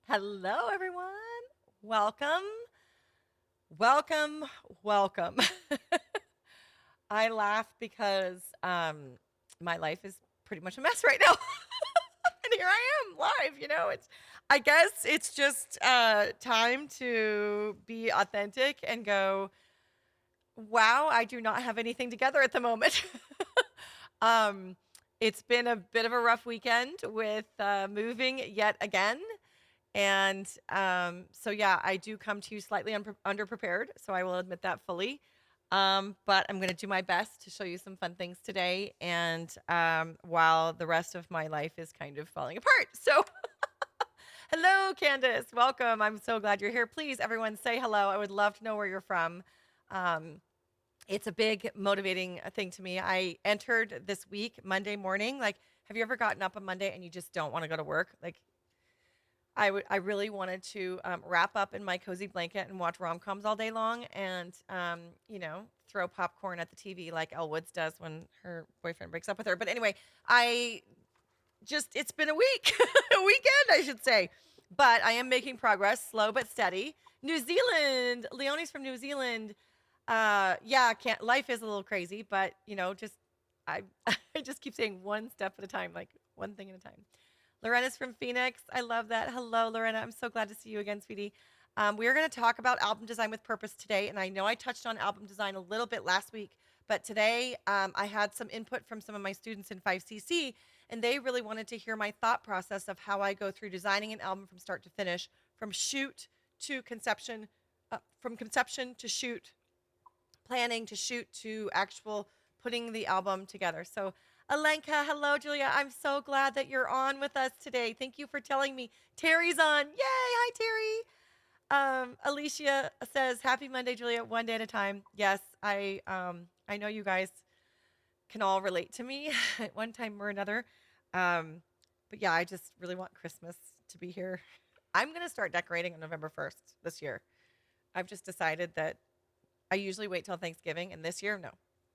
Hello, everyone. Welcome, welcome, welcome. I laugh because my life is pretty much a mess right now. And here I am live. I guess it's just time to be authentic and go, wow, I do not have anything together at the moment. um, it's been a bit of a rough weekend with moving yet again. And so, yeah, I do come to you slightly underprepared. So I will admit that fully. But I'm going to do my best to show you some fun things today. And while the rest of my life is kind of falling apart. So, hello, Candace. Welcome. I'm so glad you're here. Please, everyone, say hello. I would love to know where you're from. Um, it's a big motivating thing to me. I entered this week Monday morning. Like, have you ever gotten up on Monday and you just don't want to go to work? Like, I really wanted to wrap up in my cozy blanket and watch rom coms all day long, and throw popcorn at the TV like Elle Woods does when her boyfriend breaks up with her. But anyway, I just it's been a week, a weekend, I should say, but I am making progress, slow but steady. New Zealand, Leonie's from New Zealand. Yeah, can't life is a little crazy, but just I I just keep saying one step at a time, like one thing at a time. Lorena's from Phoenix. I love that. Hello, Lorena. I'm so glad to see you again, sweetie. We are going to talk about album design with purpose today. And I know I touched on album design a little bit last week, but today I had some input from some of my students in 5CC, and they really wanted to hear my thought process of how I go through designing an album from start to finish, from shoot to conception, from conception to shoot, planning to shoot to actual putting the album together. So, Alenka, hello, Julia. I'm so glad that you're on with us today. Thank you for telling me. Terry's on. Yay! Hi, Terry. Alicia says, "Happy Monday, Julia. One day at a time." Yes, I know you guys can all relate to me at one time or another. Um, but yeah, I just really want Christmas to be here. I'm gonna start decorating on November 1st this year. I've just decided that I usually wait till Thanksgiving, and this year, no.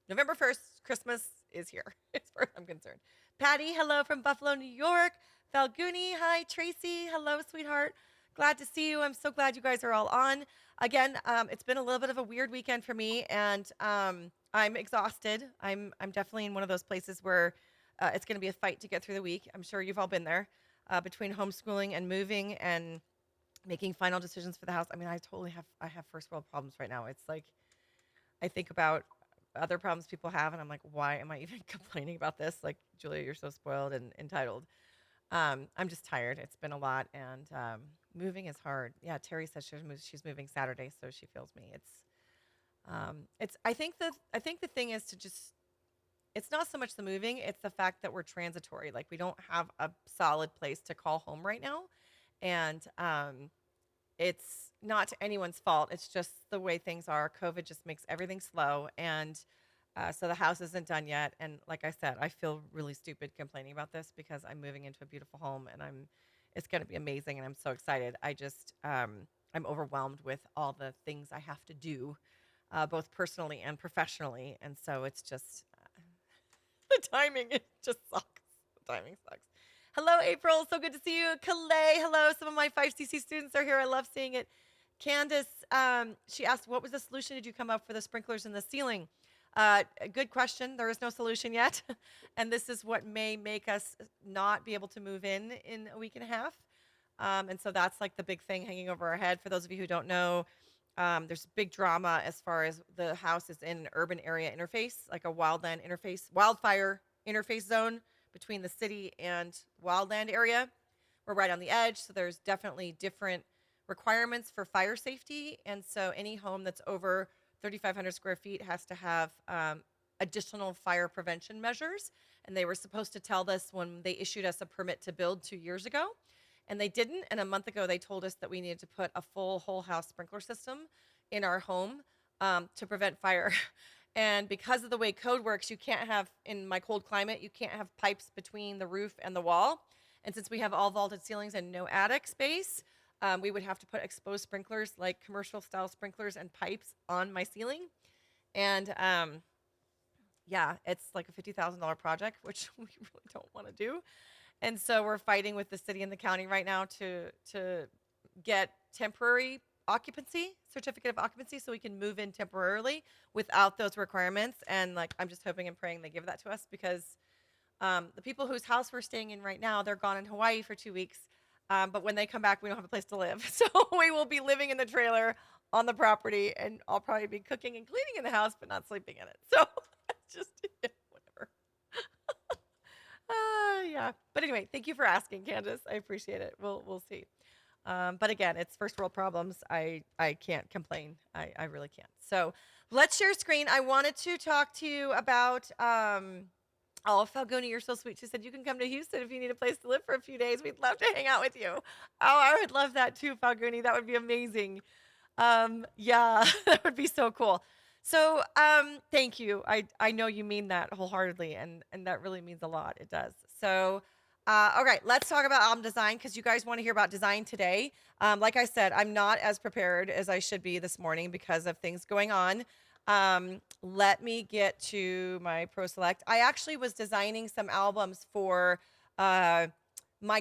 November 1st, Christmas is here, as far as I'm concerned. Patty, hello from Buffalo, New York. Falguni, hi. Tracy, hello, sweetheart. Glad to see you. I'm so glad you guys are all on. Again, it's been a little bit of a weird weekend for me, and I'm exhausted. I'm definitely in one of those places where it's going to be a fight to get through the week. I'm sure you've all been there between homeschooling and moving and making final decisions for the house. I mean, I have first world problems right now. It's like I think about other problems people have, and I'm like, why am I even complaining about this? Like, Julia, you're so spoiled and entitled. I'm just tired. It's been a lot, and moving is hard. Yeah, Terry says she's moving Saturday, so she feels me. It's. I think the thing is to just. It's not so much the moving; it's the fact that we're transitory. Like we don't have a solid place to call home right now, and it's not to anyone's fault. It's just the way things are. COVID just makes everything slow. And so the house isn't done yet. And like I said, I feel really stupid complaining about this because I'm moving into a beautiful home and it's going to be amazing. And I'm so excited. I'm overwhelmed with all the things I have to do, both personally and professionally. And so it's just, the timing, it just sucks. The timing sucks. Hello, April. So good to see you. Calais, hello. Some of my 5CC students are here. I love seeing it. Candace, she asked, what was the solution did you come up for the sprinklers in the ceiling? A good question. There is no solution yet. And this is what may make us not be able to move in a week and a half. And so that's like the big thing hanging over our head. For those of you who don't know, there's big drama as far as the house is in an urban area interface, like a wildfire interface zone between the city and wildland area. We're right on the edge, so there's definitely different requirements for fire safety. And so any home that's over 3,500 square feet has to have additional fire prevention measures. And they were supposed to tell this when they issued us a permit to build 2 years ago. And they didn't. And a month ago, they told us that we needed to put a full whole house sprinkler system in our home to prevent fire. And because of the way code works, you can't have, in my cold climate, you can't have pipes between the roof and the wall. And since we have all vaulted ceilings and no attic space, we would have to put exposed sprinklers, like commercial style sprinklers and pipes, on my ceiling. And yeah, it's like a $50,000 project, which we really don't want to do. And so we're fighting with the city and the county right now to get temporary occupancy, certificate of occupancy, so we can move in temporarily without those requirements. And like, I'm just hoping and praying they give that to us because the people whose house we're staying in right now, they're gone in Hawaii for 2 weeks. But when they come back, we don't have a place to live. So we will be living in the trailer on the property, and I'll probably be cooking and cleaning in the house, but not sleeping in it. So it's just whatever. Yeah. But anyway, thank you for asking, Candace. I appreciate it. We'll see. But again, it's first world problems. I can't complain. I really can't. So let's share screen. I wanted to talk to you about oh, Falguni, you're so sweet. She said you can come to Houston if you need a place to live for a few days. We'd love to hang out with you. Oh, I would love that too, Falguni. That would be amazing. Yeah, that would be so cool. So, thank you. I know you mean that wholeheartedly, and that really means a lot. It does. So, all right, let's talk about album design because you guys want to hear about design today. Like I said, I'm not as prepared as I should be this morning because of things going on. Let me get to my Pro Select. I actually was designing some albums for my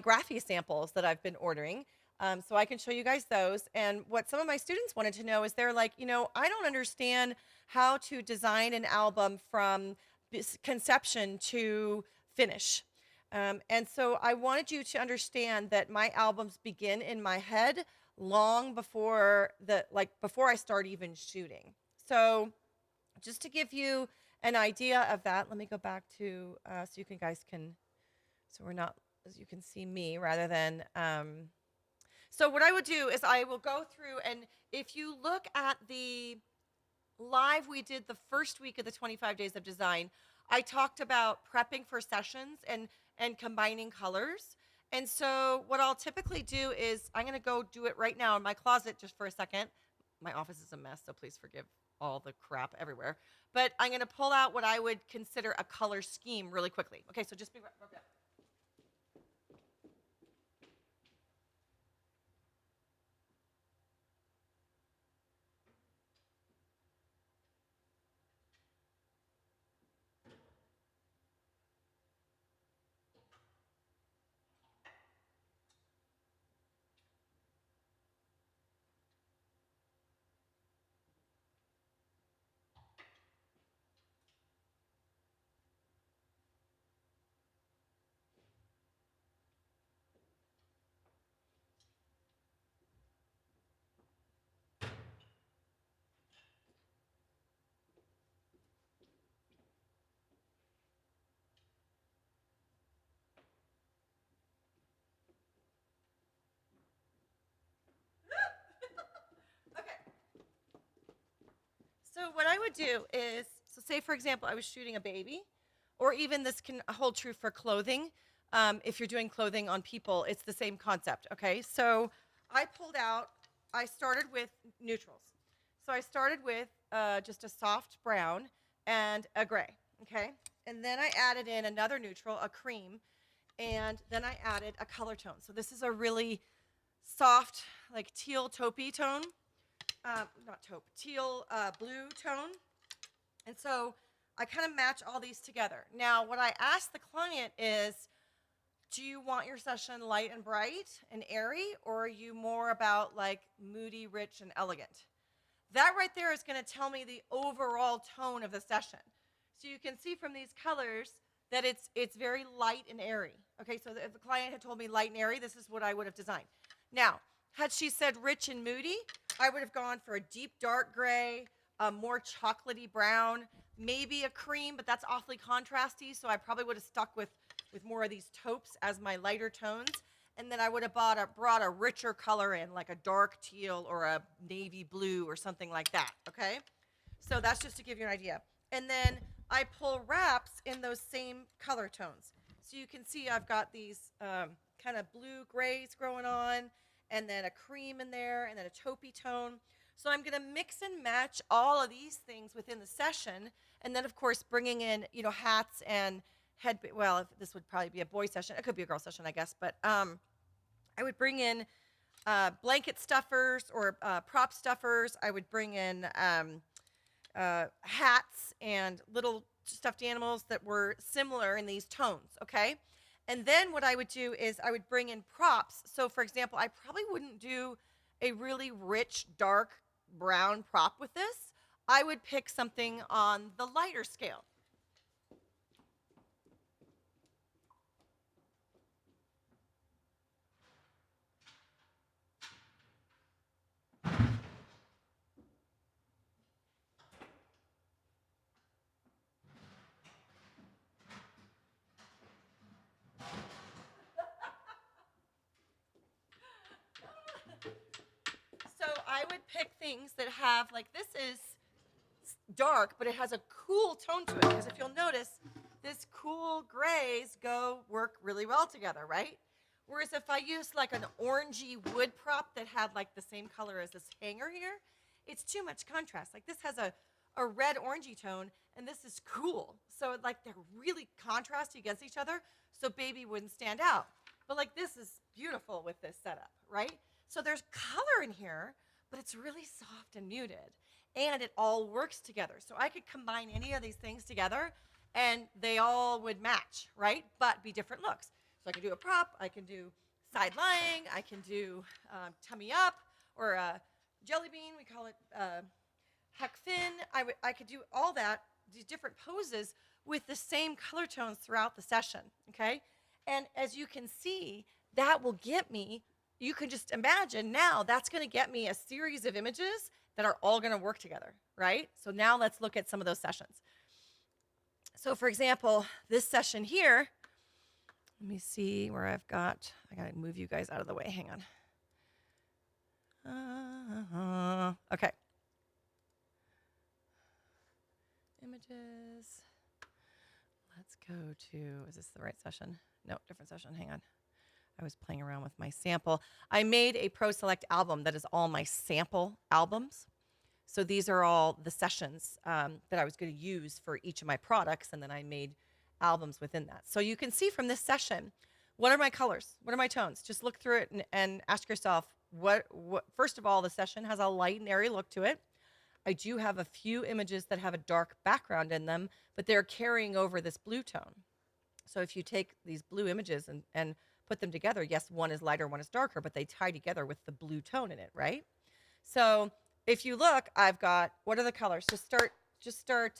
Graphy samples that I've been ordering. So I can show you guys those. And what some of my students wanted to know is they're like, I don't understand how to design an album from conception to finish. And so I wanted you to understand that my albums begin in my head long before before I start even shooting. So just to give you an idea of that, let me go back to so you guys can, so we're not, as you can see me rather than. So what I would do is I will go through, and if you look at the live we did the first week of the 25 days of design, I talked about prepping for sessions and combining colors. And so what I'll typically do is I'm going to go do it right now in my closet just for a second. My office is a mess, so please forgive all the crap everywhere. But I'm going to pull out what I would consider a color scheme really quickly. Okay, so just be right back. Okay. So what I would do is, so say for example, I was shooting a baby, or even this can hold true for clothing. If you're doing clothing on people, it's the same concept. Okay, so I pulled out. I started with neutrals. So I started with just a soft brown and a gray. Okay, and then I added in another neutral, a cream, and then I added a color tone. So this is a really soft, like teal taupey tone. Not taupe, teal blue tone. And so I kind of match all these together. Now, what I ask the client is, do you want your session light and bright and airy, or are you more about like moody, rich, and elegant? That right there is going to tell me the overall tone of the session. So you can see from these colors that it's very light and airy. Okay, so if the client had told me light and airy, this is what I would have designed. Now, had she said rich and moody, I would have gone for a deep dark gray, a more chocolatey brown, maybe a cream, but that's awfully contrasty, so I probably would have stuck with more of these taupes as my lighter tones. And then I would have brought a richer color in, like a dark teal or a navy blue or something like that, okay? So that's just to give you an idea. And then I pull wraps in those same color tones. So you can see I've got these kind of blue grays growing on, and then a cream in there, and then a taupey tone. So I'm gonna mix and match all of these things within the session, and then of course bringing in, hats and well, this would probably be a boy session. It could be a girl session, I guess, but I would bring in blanket stuffers or prop stuffers. I would bring in hats and little stuffed animals that were similar in these tones, okay? And then what I would do is I would bring in props. So for example, I probably wouldn't do a really rich, dark brown prop with this. I would pick something on the lighter scale. So I would pick things that have, like, this is dark, but it has a cool tone to it. Because if you'll notice, this cool grays work really well together, right? Whereas if I used like an orangey wood prop that had like the same color as this hanger here, it's too much contrast. Like this has a red orangey tone, and this is cool. So like they're really contrasty against each other, so baby wouldn't stand out. But like this is beautiful with this setup, right? So there's color in here, but it's really soft and muted. And it all works together. So I could combine any of these things together and they all would match, right? But be different looks. So I can do a prop, I can do side lying, I can do tummy up, or a jelly bean, we call it Huck Finn. I could do all that, these different poses with the same color tones throughout the session, okay? And as you can see, that will get me, you can just imagine now that's gonna get me a series of images that are all gonna work together, right? So now let's look at some of those sessions. So for example, this session here, let me see where I gotta move you guys out of the way, hang on. Okay. Images. Let's go to, is this the right session? No, different session, hang on. I was playing around with my sample. I made a Pro Select album that is all my sample albums. So these are all the sessions that I was going to use for each of my products, and then I made albums within that. So you can see from this session, what are my colors? What are my tones? Just look through it and ask yourself, what, first of all, the session has a light and airy look to it. I do have a few images that have a dark background in them, but they're carrying over this blue tone. So if you take these blue images and put them together, yes, one is lighter, one is darker, but they tie together with the blue tone in it, right? So if you look, I've got, what are the colors? Just start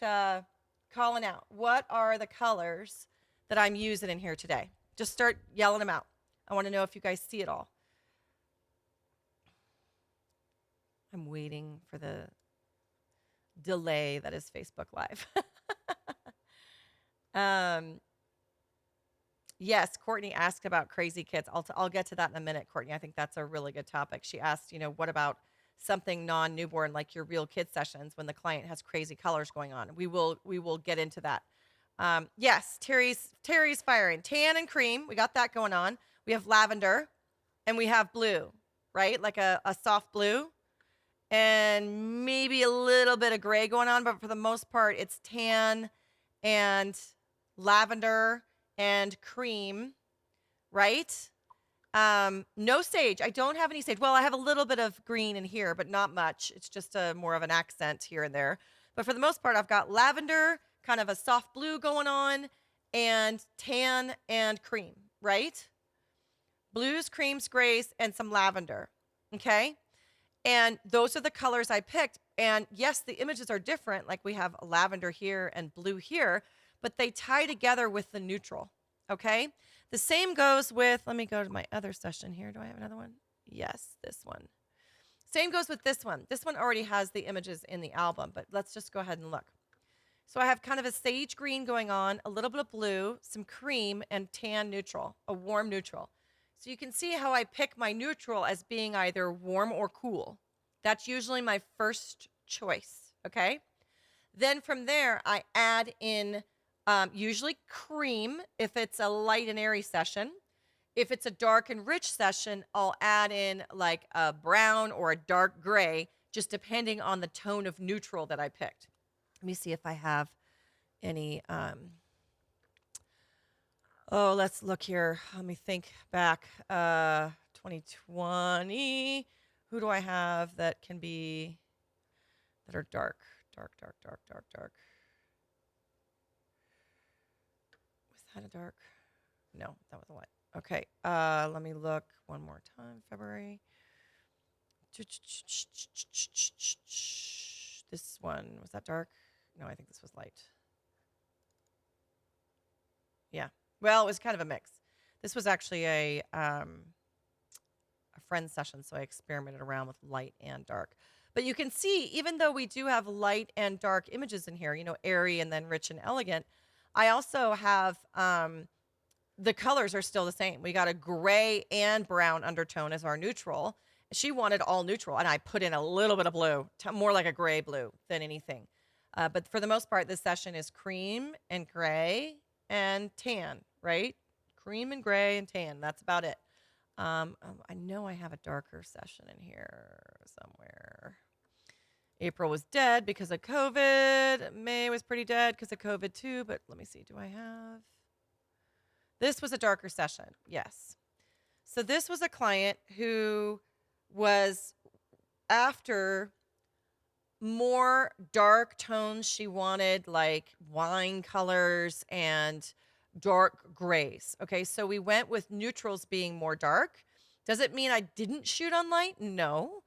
calling out. What are the colors that I'm using in here today? Just start yelling them out. I want to know if you guys see it all. I'm waiting for the delay that is Facebook Live. Yes, Courtney asked about crazy kids. I'll get to that in a minute, Courtney. I think that's a really good topic. She asked, what about something non-newborn like your real kid sessions when the client has crazy colors going on? We will get into that. Yes, Terry's firing. Tan and cream, we got that going on. We have lavender and we have blue, right? Like a soft blue and maybe a little bit of gray going on, but for the most part, it's tan and lavender and cream, right? No sage. I don't have any sage. Well, I have a little bit of green in here, but not much. It's just more of an accent here and there. But for the most part, I've got lavender, kind of a soft blue going on, and tan and cream, right? Blues, creams, grays, and some lavender, okay? And those are the colors I picked. And yes, the images are different. Like we have lavender here and blue here, but they tie together with the neutral, okay? The same goes with, let me go to my other session here. Do I have another one? Yes, this one. Same goes with this one. This one already has the images in the album, but let's just go ahead and look. So I have kind of a sage green going on, a little bit of blue, some cream, and tan neutral, a warm neutral. So you can see how I pick my neutral as being either warm or cool. That's usually my first choice, okay? Then from there, I add in usually cream if it's a light and airy session. If it's a dark and rich session, I'll add in like a brown or a dark gray, just depending on the tone of neutral that I picked. Let me see if I have any. Let's look here. Let me think back. 2020. Who do I have that are dark? Dark. Was that a dark? No, that was a light. Okay, let me look one more time. February. This one, was that dark? No, I think this was light. Yeah. Well, it was kind of a mix. This was actually a friend session, so I experimented around with light and dark. But you can see, even though we do have light and dark images in here, airy and then rich and elegant, I also have the colors are still the same. We got a gray and brown undertone as our neutral. She wanted all neutral, and I put in a little bit of blue, more like a gray blue than anything. But for the most part, this session is cream and gray and tan, right? Cream and gray and tan. That's about it. I know I have a darker session in here somewhere. April was dead because of COVID. May was pretty dead because of COVID too, but let me see. Do I have? This was a darker session. Yes. So this was a client who was after more dark tones. She wanted like wine colors and dark grays. Okay, so we went with neutrals being more dark. Does it mean I didn't shoot on light? No.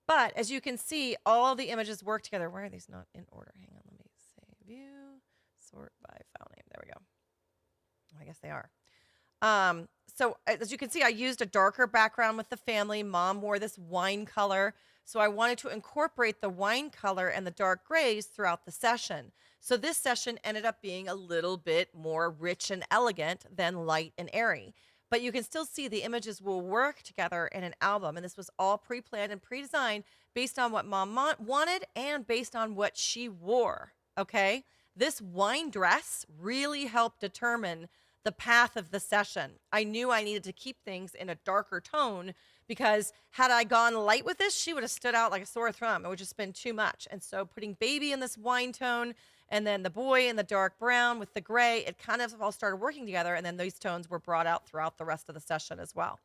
But as you can see, all the images work together. Why are these not in order? Hang on, let me say view, sort by file name. There we go. I guess they are. So as you can see, I used a darker background with the family. Mom wore this wine color. So I wanted to incorporate the wine color and the dark grays throughout the session. So this session ended up being a little bit more rich and elegant than light and airy. But you can still see the images will work together in an album. And this was all pre-planned and pre-designed based on what mom wanted and based on what she wore. Okay. This wine dress really helped determine the path of the session. I knew I needed to keep things in a darker tone because had I gone light with this, she would have stood out like a sore thumb. It would just been too much. And so putting baby in this wine tone and then the boy in the dark brown with the gray, it kind of all started working together. And then these tones were brought out throughout the rest of the session as well.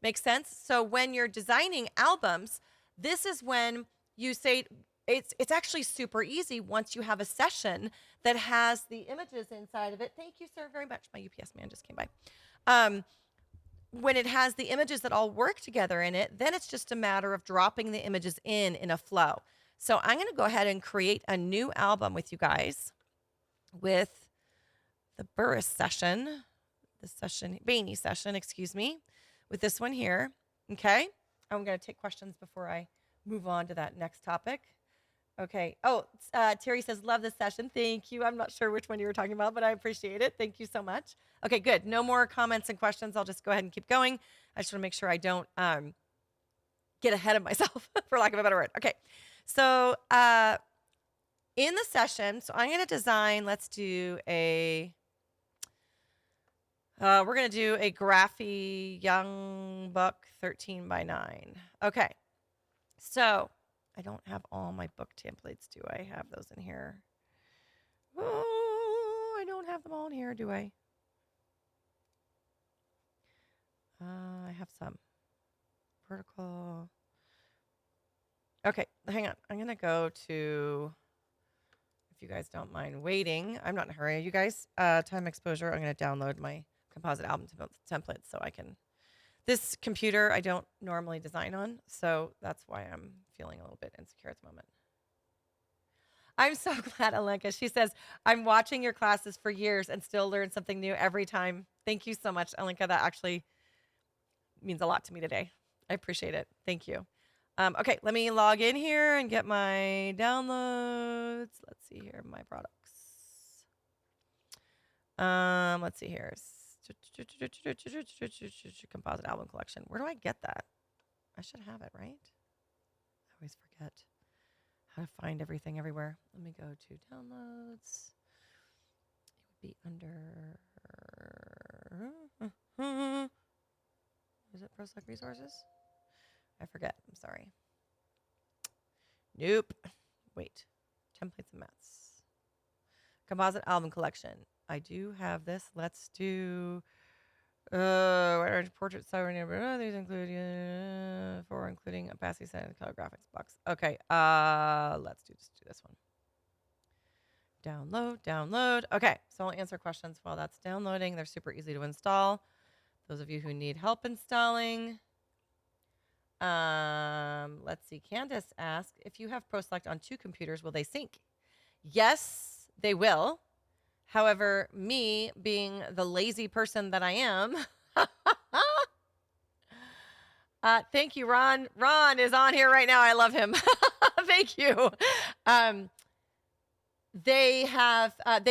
Makes sense? So when you're designing albums, this is when you say it's actually super easy once you have a session that has the images inside of it. Thank you, sir, very much. My UPS man just came by. When it has the images that all work together in it, then it's just a matter of dropping the images in a flow. So I'm going to go ahead and create a new album with you guys with the Burris session, Bainey session, excuse me, with this one here. Okay. I'm going to take questions before I move on to that next topic. Okay. Oh, Terry says, love this session. Thank you. I'm not sure which one you were talking about, but I appreciate it. Thank you so much. Okay, good. No more comments and questions. I'll just go ahead and keep going. I just want to make sure I don't get ahead of myself, for lack of a better word. Okay. So in the session, so I'm going to design, let's do we're going to do a Graphy Young Buck 13 by 9. Okay. So I don't have all my book templates, do I have those in here? Oh, I don't have them all in here, do I? I have some. Vertical. Okay, hang on. I'm going to go to, if you guys don't mind waiting, I'm not in a hurry. You guys, time exposure, I'm going to download my composite album templates so I can, this computer I don't normally design on, so that's why I'm feeling a little bit insecure at the moment. I'm so glad, Alenka. She says, I'm watching your classes for years and still learn something new every time. Thank you so much, Alenka. That actually means a lot to me today. I appreciate it. Thank you. Okay, let me log in here and get my downloads. Let's see here, my products. Let's see here. Composite album collection. Where do I get that? I should have it, right? I always forget how to find everything everywhere. Let me go to downloads. It would be under. Is it ProSelect Resources? I forget. I'm sorry. Nope. Wait. Templates and mats. Composite album collection. I do have this. Let's do portrait sovereign. These include for including a passy set and color graphics box. Okay. Let's do this one. Download. Okay, so I'll answer questions while that's downloading. They're super easy to install. Those of you who need help installing. Let's see. Candace asked, if you have ProSelect on 2 computers, will they sync? Yes, they will. However, me being the lazy person that I am, thank you, Ron. Ron is on here right now. I love him. Thank you. They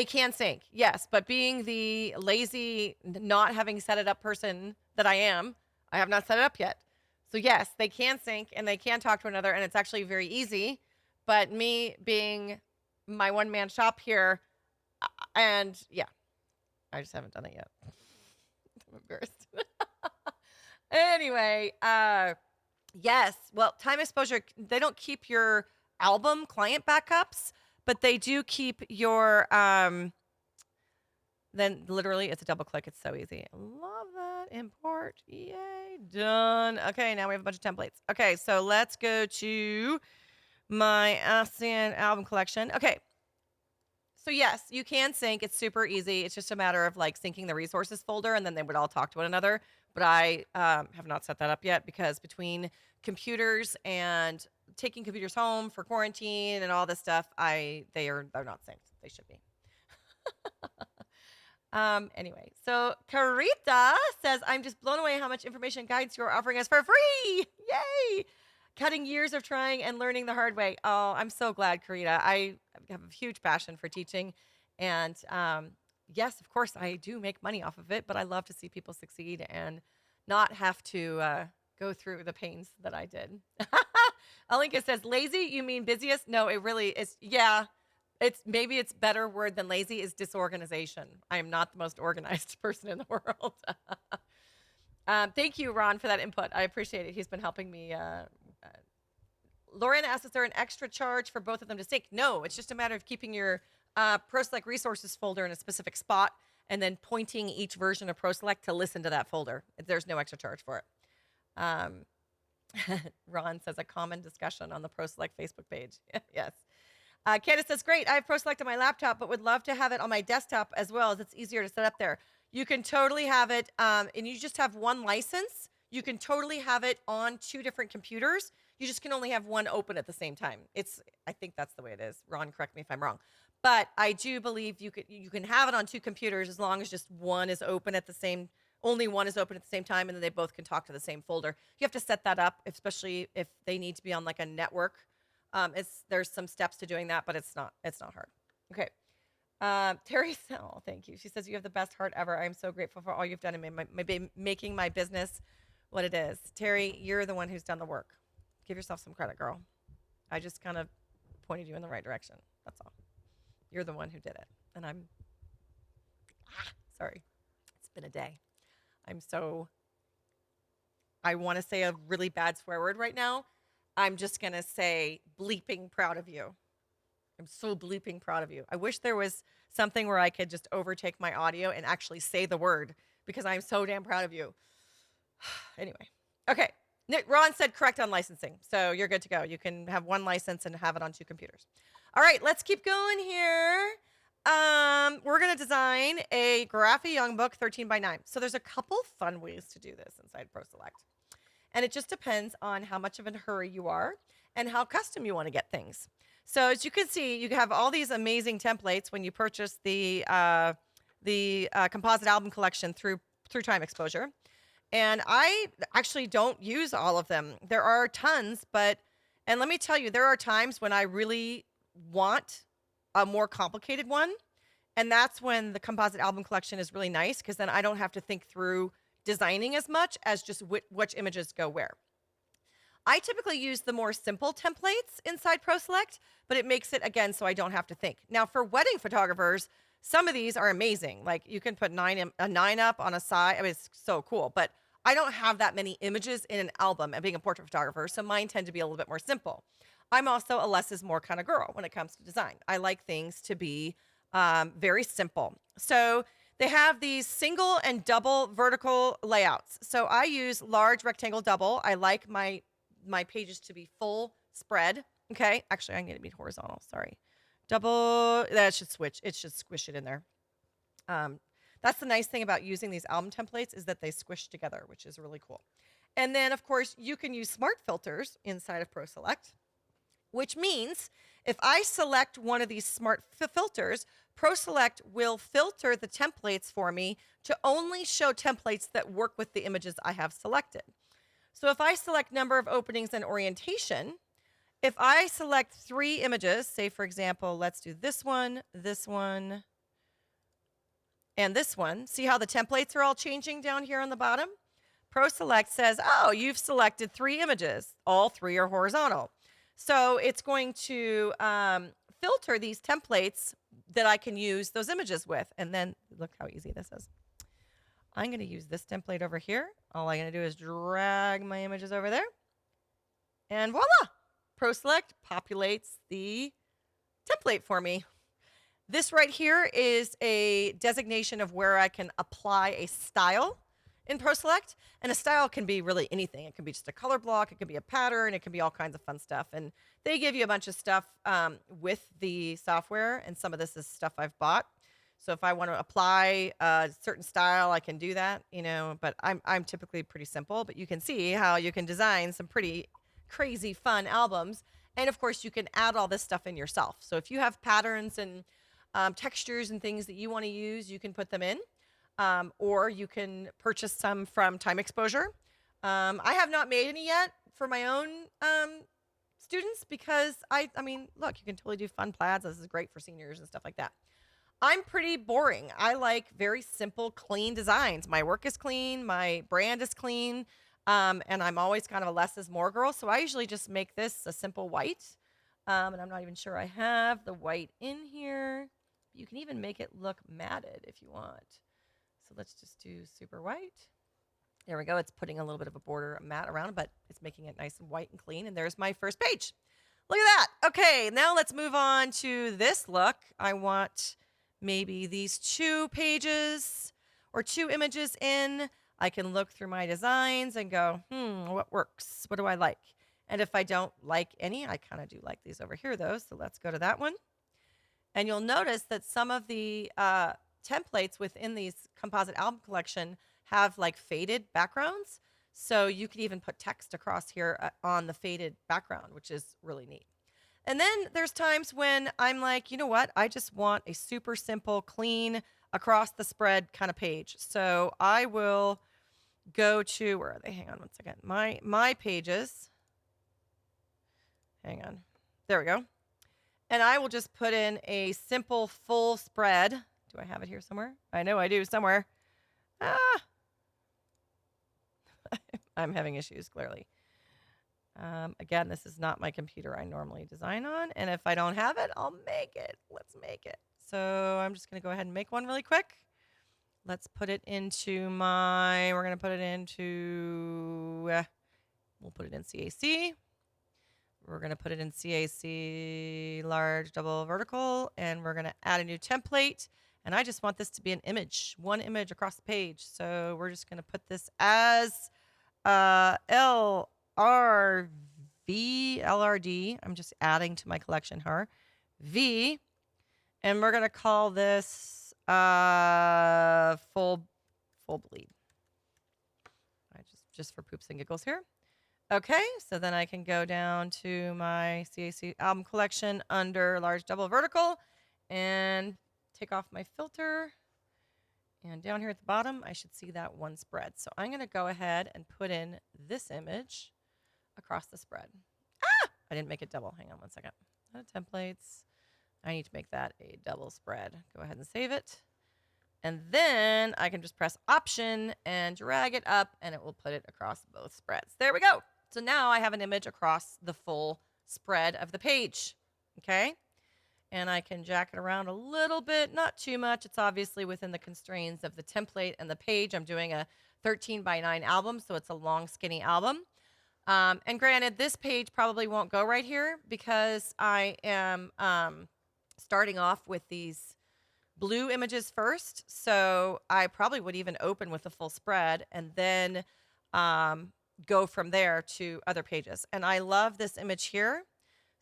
can sync, yes, but being the lazy, not having set it up person that I am, I have not set it up yet. So yes, they can sync and they can talk to another, and it's actually very easy. But me being my one-man shop here, and yeah, I just haven't done it yet. I'm embarrassed. Anyway, yes. Well, time exposure, they don't keep your album client backups, but they do keep your, then literally it's a double click. It's so easy. Love that. Import. Yay. Done. Okay, now we have a bunch of templates. Okay, so let's go to my ASEAN album collection. Okay. So yes, you can sync. It's super easy. It's just a matter of like syncing the resources folder, and then they would all talk to one another. But I have not set that up yet because between computers and taking computers home for quarantine and all this stuff, they're not synced. They should be. Anyway, so Carita says, I'm just blown away how much information guides you're offering us for free. Yay! Cutting years of trying and learning the hard way. Oh, I'm so glad, Carita. I have a huge passion for teaching. And yes, of course, I do make money off of it, but I love to see people succeed and not have to go through the pains that I did. Alinka says, lazy, you mean busiest? No, it really is. Yeah. Maybe it's better word than lazy is disorganization. I am not the most organized person in the world. Thank you, Ron, for that input. I appreciate it. He's been helping me. Lorena asks, is there an extra charge for both of them to sync? No, it's just a matter of keeping your ProSelect resources folder in a specific spot and then pointing each version of ProSelect to listen to that folder. There's no extra charge for it. Ron says a common discussion on the ProSelect Facebook page. Yes. Candace says, great, I have ProSelect on my laptop, but would love to have it on my desktop as well, as it's easier to set up there. You can totally have it, and you just have one license. You can totally have it on 2 different computers. You just can only have one open at the same time. I think that's the way it is. Ron, correct me if I'm wrong. But I do believe you can have it on 2 computers as long as just one is open at the same, only one is open at the same time, and then they both can talk to the same folder. You have to set that up, especially if they need to be on like a network. There's some steps to doing that, but it's not hard. Okay. Terry, thank you. She says, you have the best heart ever. I'm so grateful for all you've done in making my business what it is. Terry, you're the one who's done the work. Give yourself some credit, girl. I just kind of pointed you in the right direction. That's all. You're the one who did it. And I'm sorry. It's been a day. I want to say a really bad swear word right now. I'm just going to say bleeping proud of you. I'm so bleeping proud of you. I wish there was something where I could just overtake my audio and actually say the word because I'm so damn proud of you. Anyway. Okay. Ron said correct on licensing. So you're good to go. You can have one license and have it on 2 computers. All right. Let's keep going here. We're going to design a Graphy Young Book 13x9. So there's a couple fun ways to do this inside ProSelect. And it just depends on how much of a hurry you are and how custom you want to get things. So as you can see, you have all these amazing templates when you purchase the composite album collection through Time Exposure. And I actually don't use all of them. There are tons, and let me tell you, there are times when I really want a more complicated one. And that's when the composite album collection is really nice because then I don't have to think through designing as much as just which images go where. I typically use the more simple templates inside ProSelect, but it makes it, again, so I don't have to think. Now, for wedding photographers, some of these are amazing. Like you can put a 9 up on a side. I mean, it's so cool, but I don't have that many images in an album and being a portrait photographer, so mine tend to be a little bit more simple. I'm also a less is more kind of girl when it comes to design. I like things to be very simple. So they have these single and double vertical layouts. So I use large rectangle double. I like my pages to be full spread. Okay. Actually, I'm going to be horizontal. Sorry. double, that should switch. It should squish it in there. Um, that's the nice thing about using these album templates is that they squish together, which is really cool. And then, of course, you can use smart filters inside of ProSelect, which means if I select one of these smart filters, ProSelect will filter the templates for me to only show templates that work with the images I have selected. So if I select number of openings and orientation, if I select 3 images, say for example, let's do this one, and this one. See how the templates are all changing down here on the bottom? ProSelect says, oh, you've selected 3 images. All 3 are horizontal. So it's going to filter these templates that I can use those images with. And then look how easy this is. I'm going to use this template over here. All I'm going to do is drag my images over there. And voila! ProSelect populates the template for me. This right here is a designation of where I can apply a style in ProSelect. And a style can be really anything. It can be just a color block. It can be a pattern. It can be all kinds of fun stuff. And they give you a bunch of stuff with the software. And some of this is stuff I've bought. So if I want to apply a certain style, I can do that, you know, but I'm typically pretty simple. But you can see how you can design some pretty crazy fun albums. And of course, you can add all this stuff in yourself. So if you have patterns and textures and things that you want to use, you can put them in. Or you can purchase some from Time Exposure. I have not made any yet for my own students because I mean, look, you can totally do fun plaids. This is great for seniors and stuff like that. I'm pretty boring. I like very simple, clean designs. My work is clean. My brand is clean. And I'm always kind of a less is more girl. So I usually just make this a simple white. And I'm not even sure I have the white in here. You can even make it look matted if you want. So let's just do super white. There we go. It's putting a little bit of a border, a matte around it, but it's making it nice and white and clean. And there's my first page. Look at that. Okay, now let's move on to this look. I want maybe these 2 pages or 2 images in. I can look through my designs and go, what works? What do I like? And if I don't like any, I kind of do like these over here though. So let's go to that one. And you'll notice that some of the templates within these composite album collection have like faded backgrounds. So you could even put text across here on the faded background, which is really neat. And then there's times when I'm like, you know what? I just want a super simple, clean, across the spread kind of page. So I will go to, where are they? Hang on one second. My pages. Hang on. There we go. And I will just put in a simple full spread. Do I have it here somewhere? I know I do somewhere. I'm having issues, clearly. Again, this is not my computer I normally design on. And if I don't have it, I'll make it. Let's make it. So I'm just going to go ahead and make one really quick. Let's put it into we're going to put it into, we'll put it in CAC. We're going to put it in CAC large double vertical. And we're going to add a new template. And I just want this to be an image, one image across the page. So we're just going to put this as LRD. I'm just adding to my collection here. V. And we're going to call this full bleed. Just for poops and giggles here. Okay, so then I can go down to my CAC album collection under large double vertical and take off my filter. And down here at the bottom, I should see that one spread. So I'm going to go ahead and put in this image across the spread. I didn't make it double. Hang on one second. Templates. I need to make that a double spread. Go ahead and save it. And then I can just press Option and drag it up, and it will put it across both spreads. There we go. So now I have an image across the full spread of the page. Okay? And I can jack it around a little bit, not too much. It's obviously within the constraints of the template and the page. I'm doing a 13:9 album, so it's a long, skinny album. And granted, this page probably won't go right here because I am starting off with these blue images first. So I probably would even open with the full spread and then go from there to other pages. And I love this image here.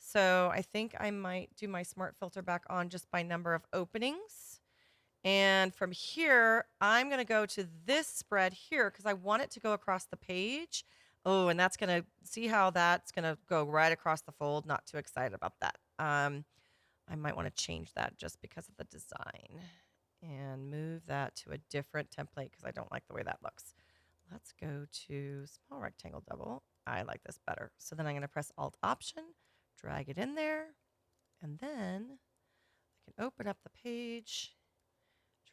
So I think I might do my smart filter back on just by number of openings. And from here, I'm going to go to this spread here because I want it to go across the page. Oh, and that's going to see how that's going to go right across the fold. Not too excited about that. I might want to change that just because of the design and move that to a different template because I don't like the way that looks. Let's go to small rectangle double. I like this better. So then I'm going to press Alt Option, drag it in there, and then I can open up the page,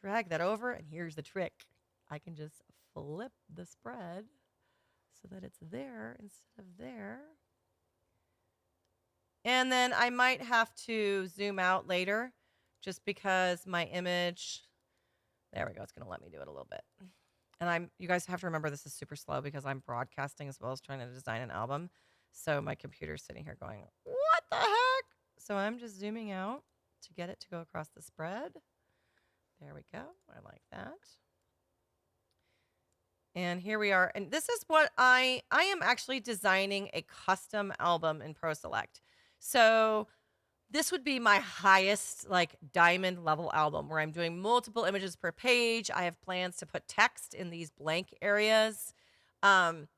drag that over, and here's the trick. I can just flip the spread so that it's there instead of there. And then I might have to zoom out later just because my image, there we go, it's going to let me do it a little bit. And you guys have to remember this is super slow because I'm broadcasting as well as trying to design an album. So my computer's sitting here going, what the heck? So I'm just zooming out to get it to go across the spread. There we go. I like that. And here we are. And this is what I am actually designing a custom album in ProSelect. So this would be my highest like diamond level album where I'm doing multiple images per page. I have plans to put text in these blank areas. I'm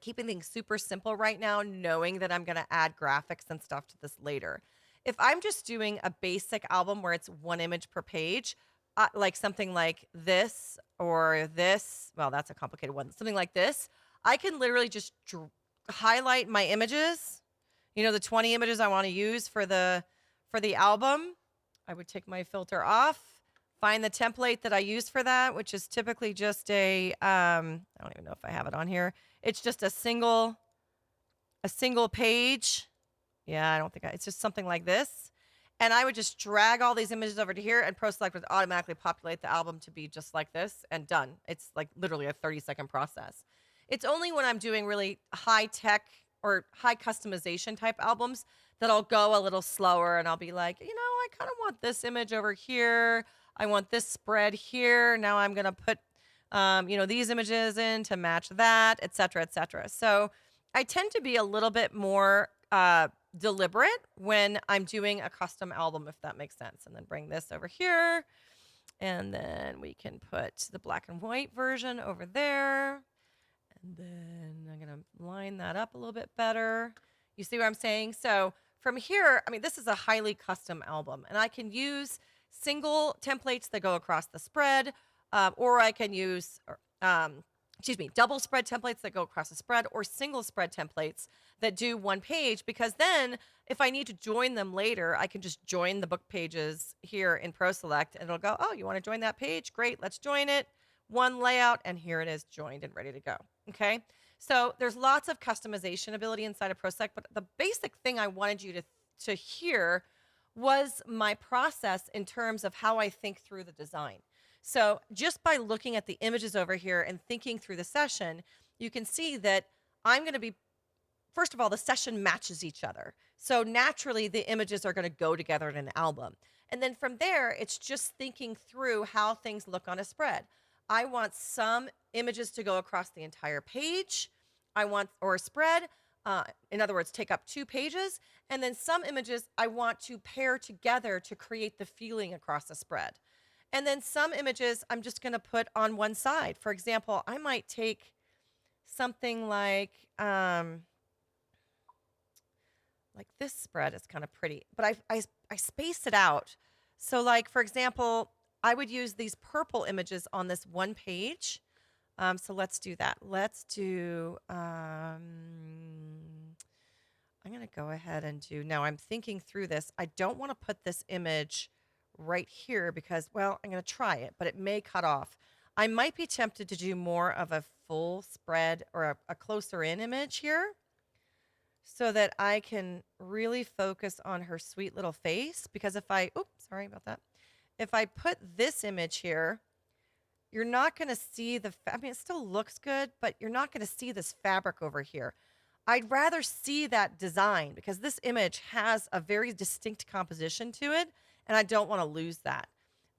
keeping things super simple right now, knowing that I'm going to add graphics and stuff to this later. If I'm just doing a basic album where it's one image per page, like something like this or this, well, that's a complicated one, something like this, I can literally just highlight my images, the 20 images I want to use for the album. I would take my filter off, find the template that I use for that, which is typically just I don't even know if I have it on here. It's just a single page. Yeah, I don't think it's just something like this. And I would just drag all these images over to here, and ProSelect would automatically populate the album to be just like this and done. It's like literally a 30-second process. It's only when I'm doing really high tech or high customization type albums that I'll go a little slower and I'll be like, I kind of want this image over here. I want this spread here. Now I'm going to put, these images in to match that, et cetera, et cetera. So I tend to be a little bit more deliberate when I'm doing a custom album, if that makes sense. And then bring this over here. And then we can put the black and white version over there. And then I'm going to line that up a little bit better. You see what I'm saying? So from here, this is a highly custom album, and I can use single templates that go across the spread, or I can use, double spread templates that go across the spread, or single spread templates that do one page, because then if I need to join them later, I can just join the book pages here in ProSelect, and it'll go, oh, you want to join that page? Great, let's join it. One layout, and here it is joined and ready to go. Okay, so there's lots of customization ability inside of ProSelect, but the basic thing I wanted you to hear was my process in terms of how I think through the design. So just by looking at the images over here and thinking through the session, you can see that I'm going to be, first of all, the session matches each other. So naturally, the images are going to go together in an album. And then from there, it's just thinking through how things look on a spread. I want some images to go across the entire page. Or a spread, in other words, take up 2 pages. And then some images I want to pair together to create the feeling across a spread. And then some images I'm just going to put on one side. For example, I might take something like this spread is kind of pretty, but I space it out. So like, for example, I would use these purple images on this one page. So let's do that. Let's do, I'm going to go ahead and now I'm thinking through this. I don't want to put this image right here because, well, I'm going to try it, but it may cut off. I might be tempted to do more of a full spread or a closer in image here so that I can really focus on her sweet little face. Because if sorry about that. If I put this image here, you're not going to see it still looks good, but you're not going to see this fabric over here. I'd rather see that design because this image has a very distinct composition to it, and I don't want to lose that.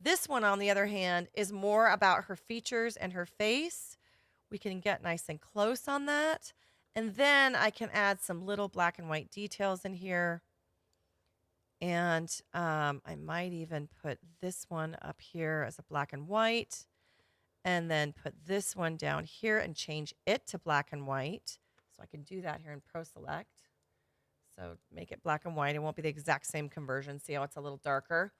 This one, on the other hand, is more about her features and her face. We can get nice and close on that. And then I can add some little black and white details in here. And I might even put this one up here as a black and white, and then put this one down here and change it to black and white. So I can do that here in ProSelect. So make it black and white. It won't be the exact same conversion. See how it's a little darker?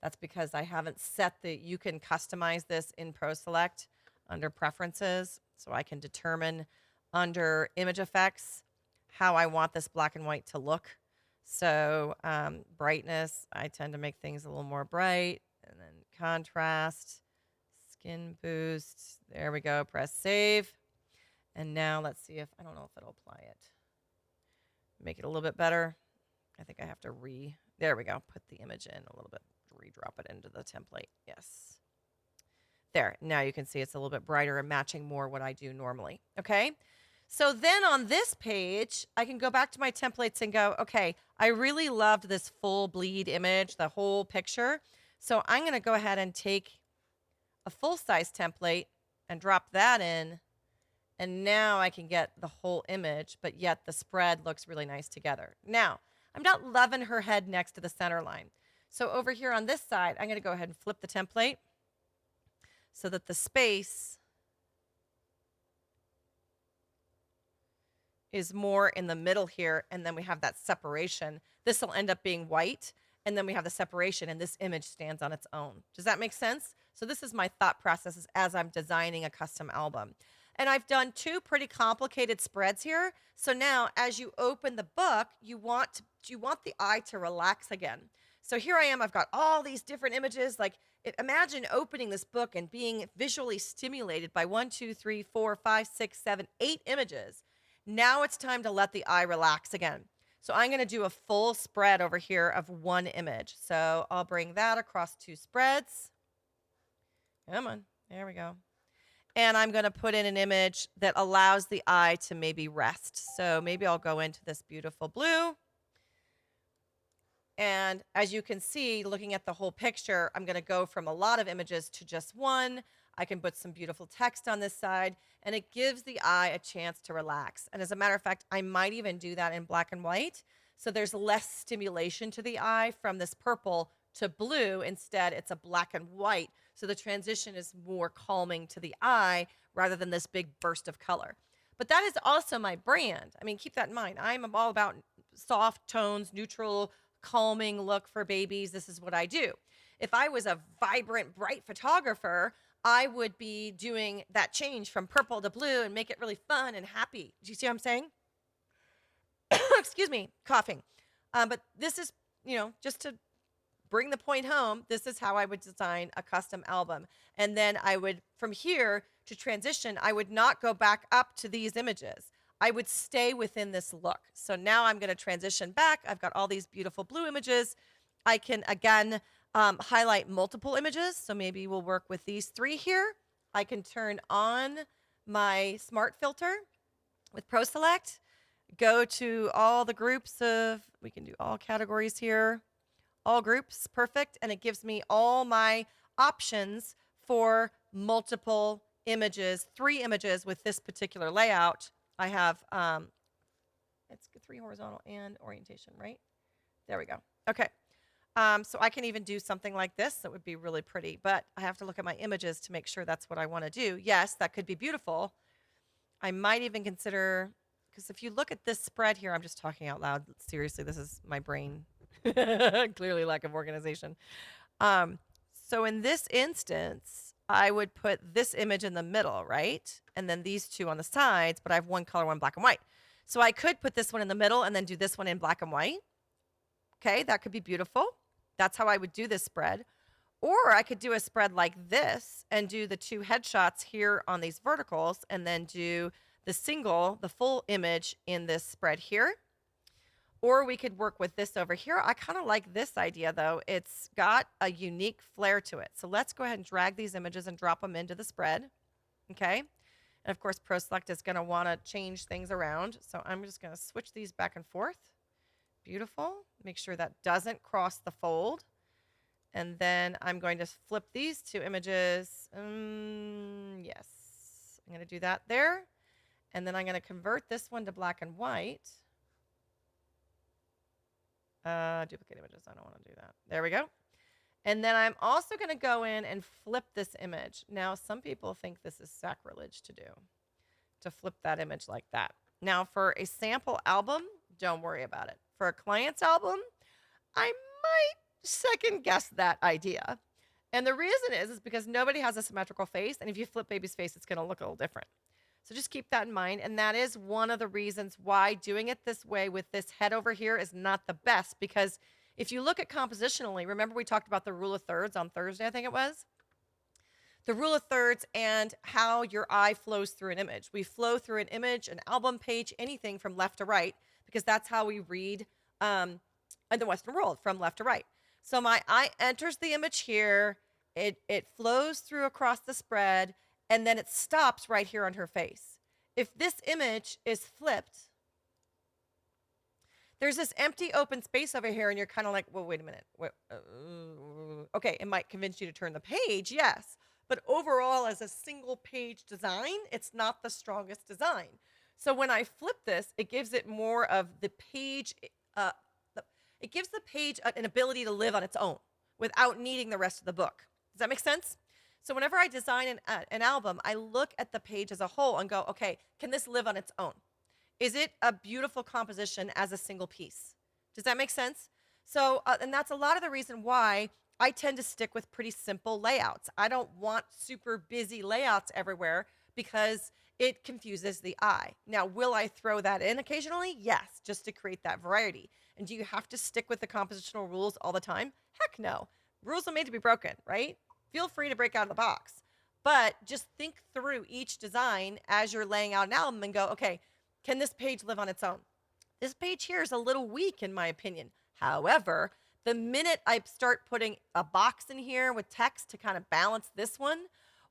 That's because I haven't set you can customize this in ProSelect under preferences. So I can determine under image effects how I want this black and white to look. So brightness, I tend to make things a little more bright. And then contrast, skin boost. There we go. Press save. And now let's see if, I don't know if it'll apply it. Make it a little bit better. I think I have to there we go. Put the image in a little bit, redrop it into the template. Yes. There, now you can see it's a little bit brighter and matching more what I do normally. Okay. So then on this page, I can go back to my templates and go, okay, I really loved this full bleed image, the whole picture. So I'm going to go ahead and take a full size template and drop that in. And now I can get the whole image, but yet the spread looks really nice together. Now, I'm not loving her head next to the center line. So over here on this side, I'm going to go ahead and flip the template so that the space is more in the middle here, and then we have that separation. This will end up being white, and then we have the separation, and this image stands on its own. Does that make sense? So this is my thought process as I'm designing a custom album. And I've done two pretty complicated spreads here. So now as you open the book, you want the eye to relax again. So here I am, I've got all these different images. Like imagine opening this book and being visually stimulated by 1, 2, 3, 4, 5, 6, 7, 8 images. Now it's time to let the eye relax again. So I'm going to do a full spread over here of one image. So I'll bring that across two spreads. Come on, there we go. And I'm going to put in an image that allows the eye to maybe rest. So maybe I'll go into this beautiful blue. And as you can see, looking at the whole picture, I'm going to go from a lot of images to just one. I can put some beautiful text on this side, and it gives the eye a chance to relax. And as a matter of fact, I might even do that in black and white. So there's less stimulation to the eye from this purple to blue. Instead, it's a black and white. So the transition is more calming to the eye rather than this big burst of color. But that is also my brand. I mean, keep that in mind. I'm all about soft tones, neutral, calming look for babies. This is what I do. If I was a vibrant, bright photographer, I would be doing that change from purple to blue and make it really fun and happy. Do you see what I'm saying? Excuse me, coughing. But this is, just to bring the point home, this is how I would design a custom album. And then I would, from here to transition, I would not go back up to these images. I would stay within this look. So now I'm going to transition back. I've got all these beautiful blue images. I can, again, highlight multiple images. So maybe we'll work with these three here. I can turn on my smart filter with ProSelect, go to all the groups we can do all categories here, all groups, perfect. And it gives me all my options for multiple images, 3 images with this particular layout. I have, it's 3 horizontal and orientation, right? There we go. Okay. So I can even do something like this that would be really pretty, but I have to look at my images to make sure that's what I want to do. Yes, that could be beautiful. I might even consider, because if you look at this spread here, I'm just talking out loud. Seriously, this is my brain. Clearly lack of organization. So in this instance, I would put this image in the middle, right? And then these two on the sides, but I have one color, one black and white. So I could put this one in the middle and then do this one in black and white. Okay, that could be beautiful. That's how I would do this spread. Or I could do a spread like this and do the 2 headshots here on these verticals and then do the full image in this spread here. Or we could work with this over here. I kind of like this idea though. It's got a unique flair to it. So let's go ahead and drag these images and drop them into the spread. Okay. And of course, ProSelect is going to want to change things around. So I'm just going to switch these back and forth. Beautiful. Make sure that doesn't cross the fold. And then I'm going to flip these 2 images. Yes. I'm going to do that there. And then I'm going to convert this one to black and white. Duplicate images. I don't want to do that. There we go. And then I'm also going to go in and flip this image. Now, some people think this is sacrilege to do, to flip that image like that. Now, for a sample album, don't worry about it. For a client's album, I might second guess that idea. And the reason is because nobody has a symmetrical face. And if you flip baby's face, it's going to look a little different. So just keep that in mind. And that is one of the reasons why doing it this way with this head over here is not the best. Because if you look at compositionally, remember we talked about the rule of thirds on Thursday, I think it was? The rule of thirds and how your eye flows through an image. We flow through an image, an album page, anything from left to right, because that's how we read in the Western world, from left to right. So my eye enters the image here, it flows through across the spread, and then it stops right here on her face. If this image is flipped, there's this empty open space over here, and you're kind of like, well, wait a minute. Okay, it might convince you to turn the page, yes. But overall, as a single page design, it's not the strongest design. So when I flip this, it gives it more of the page, it gives the page an ability to live on its own without needing the rest of the book. Does that make sense? So whenever I design an album, I look at the page as a whole and go, okay, can this live on its own? Is it a beautiful composition as a single piece? Does that make sense? So, and that's a lot of the reason why I tend to stick with pretty simple layouts. I don't want super busy layouts everywhere because it confuses the eye. Now, will I throw that in occasionally? Yes, just to create that variety. And do you have to stick with the compositional rules all the time? Heck no. Rules are made to be broken, right? Feel free to break out of the box. But just think through each design as you're laying out an album and go, okay, can this page live on its own? This page here is a little weak in my opinion. However, the minute I start putting a box in here with text to kind of balance this one,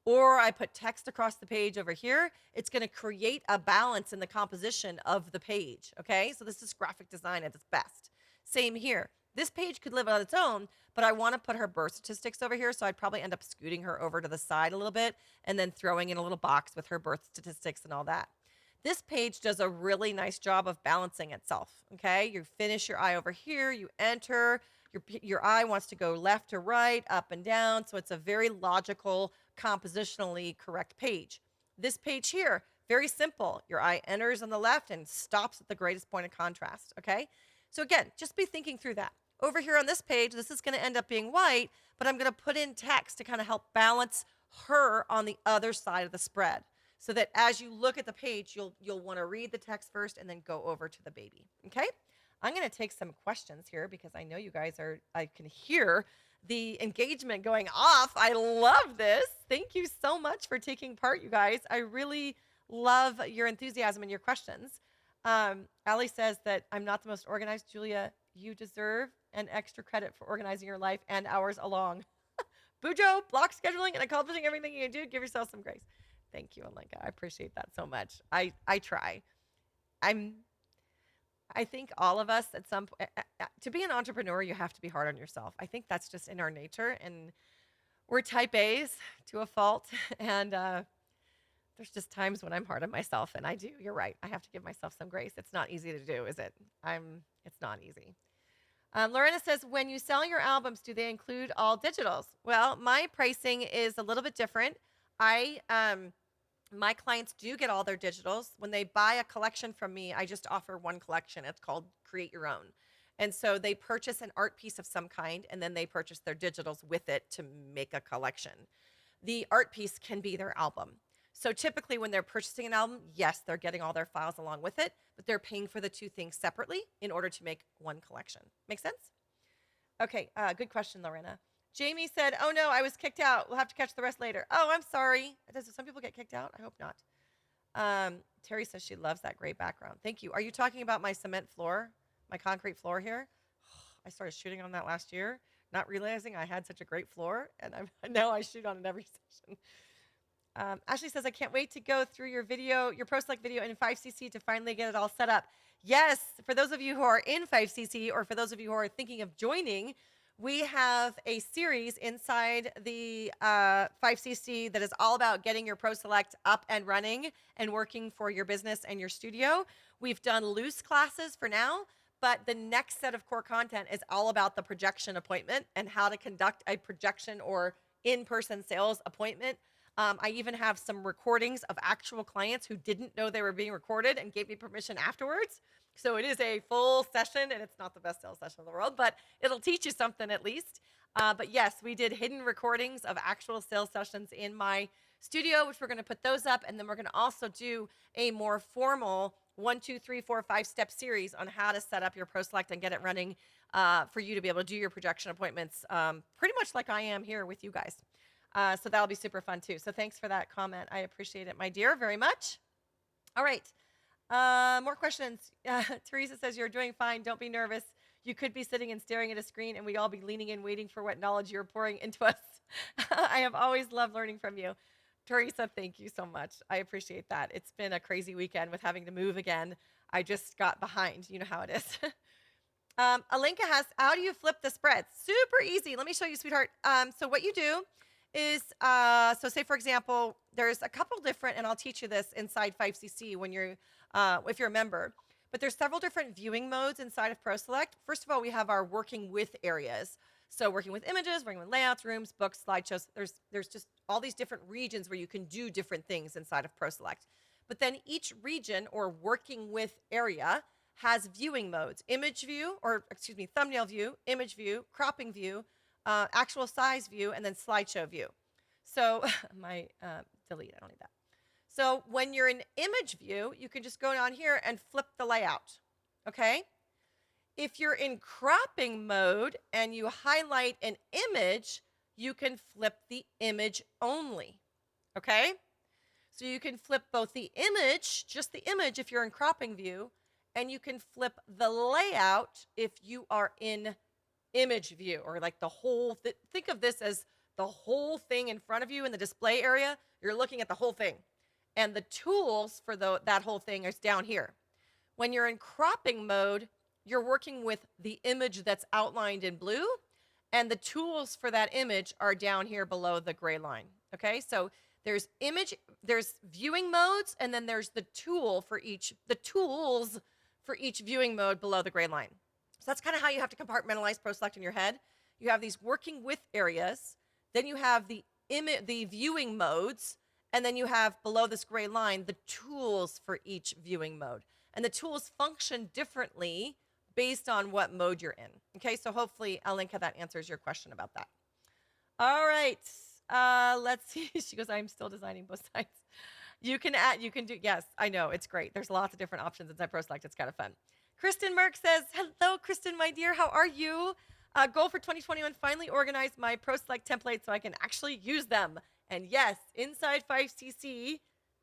or I put text across the page over here, it's going to create a balance in the composition of the page, okay? So this is graphic design at its best. Same here. This page could live on its own, but I want to put her birth statistics over here, so I'd probably end up scooting her over to the side a little bit and then throwing in a little box with her birth statistics and all that. This page does a really nice job of balancing itself, okay? You finish your eye over here, you enter, your eye wants to go left to right, up and down, so it's a very logical, compositionally correct page. This page here, very simple. Your eye enters on the left and stops at the greatest point of contrast, okay? So again, just be thinking through that. Over here on this page, this is going to end up being white, but I'm going to put in text to kind of help balance her on the other side of the spread, so that as you look at the page, you'll want to read the text first and then go over to the baby, okay? I'm going to take some questions here because I know you guys I can hear the engagement going off. I love this. Thank you so much for taking part, you guys. I really love your enthusiasm and your questions. Allie says that I'm not the most organized. Julia, you deserve an extra credit for organizing your life and ours along. Bujo, block scheduling and accomplishing everything you can do. Give yourself some grace. Thank you, Alenka. I appreciate that so much. I try. I think all of us at some point, to be an entrepreneur, you have to be hard on yourself. I think that's just in our nature, and we're type A's to a fault. And there's just times when I'm hard on myself, and I do. You're right. I have to give myself some grace. It's not easy to do, is it? It's not easy. Lorena says, when you sell your albums, do they include all digitals? Well, my pricing is a little bit different. My clients do get all their digitals. When they buy a collection from me, I just offer one collection. It's called Create Your Own. And so they purchase an art piece of some kind, and then they purchase their digitals with it to make a collection. The art piece can be their album. So typically when they're purchasing an album, yes, they're getting all their files along with it, but they're paying for the two things separately in order to make one collection. Make sense? Okay, good question, Lorena. Jamie said, oh no, I was kicked out. We'll have to catch the rest later. Oh, I'm sorry. Does some people get kicked out? I hope not. Terry says she loves that gray background. Thank you. Are you talking about my cement floor, my concrete floor here? I started shooting on that last year, not realizing I had such a great floor, and now I shoot on it every session. Ashley says, I can't wait to go through your video, your Pro Select video in 5cc to finally get it all set up. Yes, for those of you who are in 5cc, or for those of you who are thinking of joining, we have a series inside the 5cc that is all about getting your Pro Select up and running and working for your business and your studio. We've done loose classes for now, But the next set of core content is all about the projection appointment and how to conduct a projection or in-person sales appointment. I even have some recordings of actual clients who didn't know they were being recorded and gave me permission afterwards. So it is a full session, and it's not the best sales session in the world, but it'll teach you something at least. But yes, we did hidden recordings of actual sales sessions in my studio, which we're going to put those up. And then we're going to also do a more formal 1, 2, 3, 4, 5-step series on how to set up your ProSelect and get it running for you to be able to do your projection appointments pretty much like I am here with you guys. So that'll be super fun too. So thanks for that comment. I appreciate it, my dear, very much. All right. More questions. Teresa says, you're doing fine. Don't be nervous. You could be sitting and staring at a screen and we'd all be leaning in waiting for what knowledge you're pouring into us. I have always loved learning from you. Teresa, thank you so much. I appreciate that. It's been a crazy weekend with having to move again. I just got behind. You know how it is. Alinka has, how do you flip the spreads? Super easy. Let me show you, sweetheart. So what you do is, so say for example, there's a couple different, and I'll teach you this inside 5CC when you're, if you're a member, but there's several different viewing modes inside of ProSelect. First of all, we have our working with areas. So working with images, working with layouts, rooms, books, slideshows. There's just all these different regions where you can do different things inside of ProSelect. But then each region or working with area has viewing modes: image view, or excuse me, thumbnail view, image view, cropping view, actual size view, and then slideshow view. So my delete, I don't need that. So when you're in image view, you can just go down here and flip the layout, okay? If you're in cropping mode and you highlight an image, you can flip the image only, okay? So you can flip both the image, just the image if you're in cropping view, and you can flip the layout if you are in image view, or like the whole, think of this as the whole thing in front of you in the display area. You're looking at the whole thing. And the tools for that whole thing is down here. When you're in cropping mode, you're working with the image that's outlined in blue, and the tools for that image are down here below the gray line, okay? So there's viewing modes, and then there's the tools for each viewing mode below the gray line. So that's kind of how you have to compartmentalize ProSelect in your head. You have these working with areas, then you have the viewing modes, and then you have below this gray line the tools for each viewing mode. And the tools function differently based on what mode you're in. Okay, so hopefully, Alinka, that answers your question about that. All right, let's see. She goes, I'm still designing both sides. You can do, yes, I know, it's great. There's lots of different options inside ProSelect. It's kind of fun. Kristen Merck says, hello, Kristen, my dear, how are you? Goal for 2021, finally organize my ProSelect templates so I can actually use them. And yes, inside 5CC,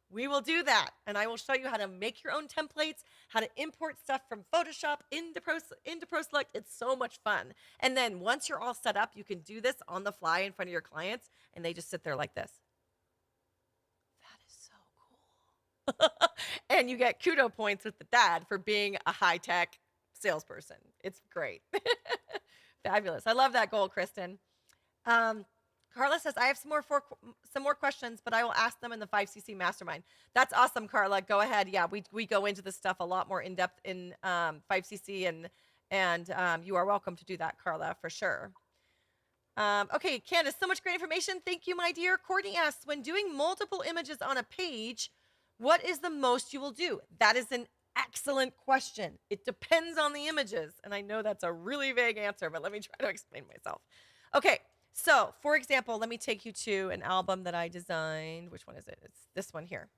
we will do that, and I will show you how to make your own templates, how to import stuff from Photoshop into ProSelect. It's so much fun. And then once you're all set up, you can do this on the fly in front of your clients, and they just sit there like this. That is so cool. And you get kudo points with the dad for being a high-tech salesperson. It's great. Fabulous. I love that goal, Kristen. Carla says, I have some more questions, but I will ask them in the 5CC Mastermind. That's awesome, Carla. Go ahead. Yeah, we go into this stuff a lot more in depth in 5CC, and you are welcome to do that, Carla, for sure. Okay, Candace, so much great information. Thank you, my dear. Courtney asks, when doing multiple images on a page, what is the most you will do? That is an excellent question. It depends on the images, and I know that's a really vague answer, but let me try to explain myself. Okay. So, for example, let me take you to an album that I designed. Which one is it? It's this one here.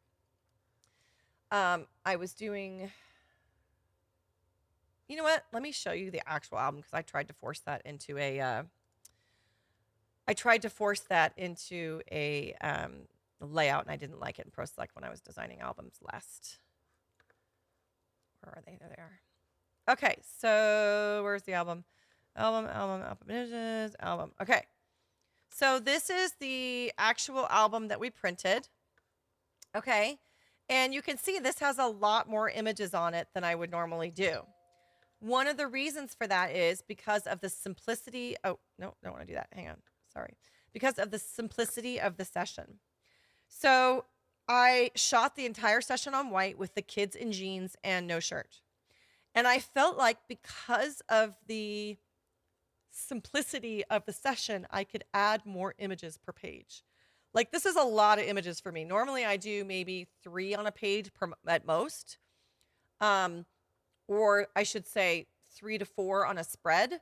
I was doing, you know what? Let me show you the actual album because I tried to force that into a layout, and I didn't like it in ProSelect when I was designing albums last. Where are they? There they are. Okay, so where's the album? Album images, album. Okay. So this is the actual album that we printed, okay? And you can see this has a lot more images on it than I would normally do. One of the reasons for that is because of the simplicity. Oh, no, don't want to do that. Hang on. Sorry. Because of the simplicity of the session. So I shot the entire session on white with the kids in jeans and no shirt. And I felt like because of the simplicity of the session, I could add more images per page. Like this is a lot of images for me. Normally I do maybe 3 on a page per at most. Um, or I should say 3 to 4 on a spread.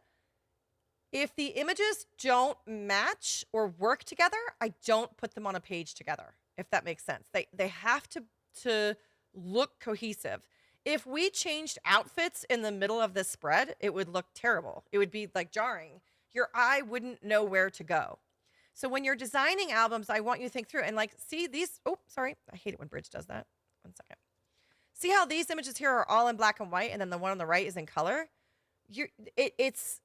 If the images don't match or work together, I don't put them on a page together, if that makes sense. They have to look cohesive. If we changed outfits in the middle of this spread, it would look terrible. It would be like jarring. Your eye wouldn't know where to go. So when you're designing albums, I want you to think through and like see these. Oh, sorry. I hate it when Bridge does that. One second. See how these images here are all in black and white and then the one on the right is in color? It's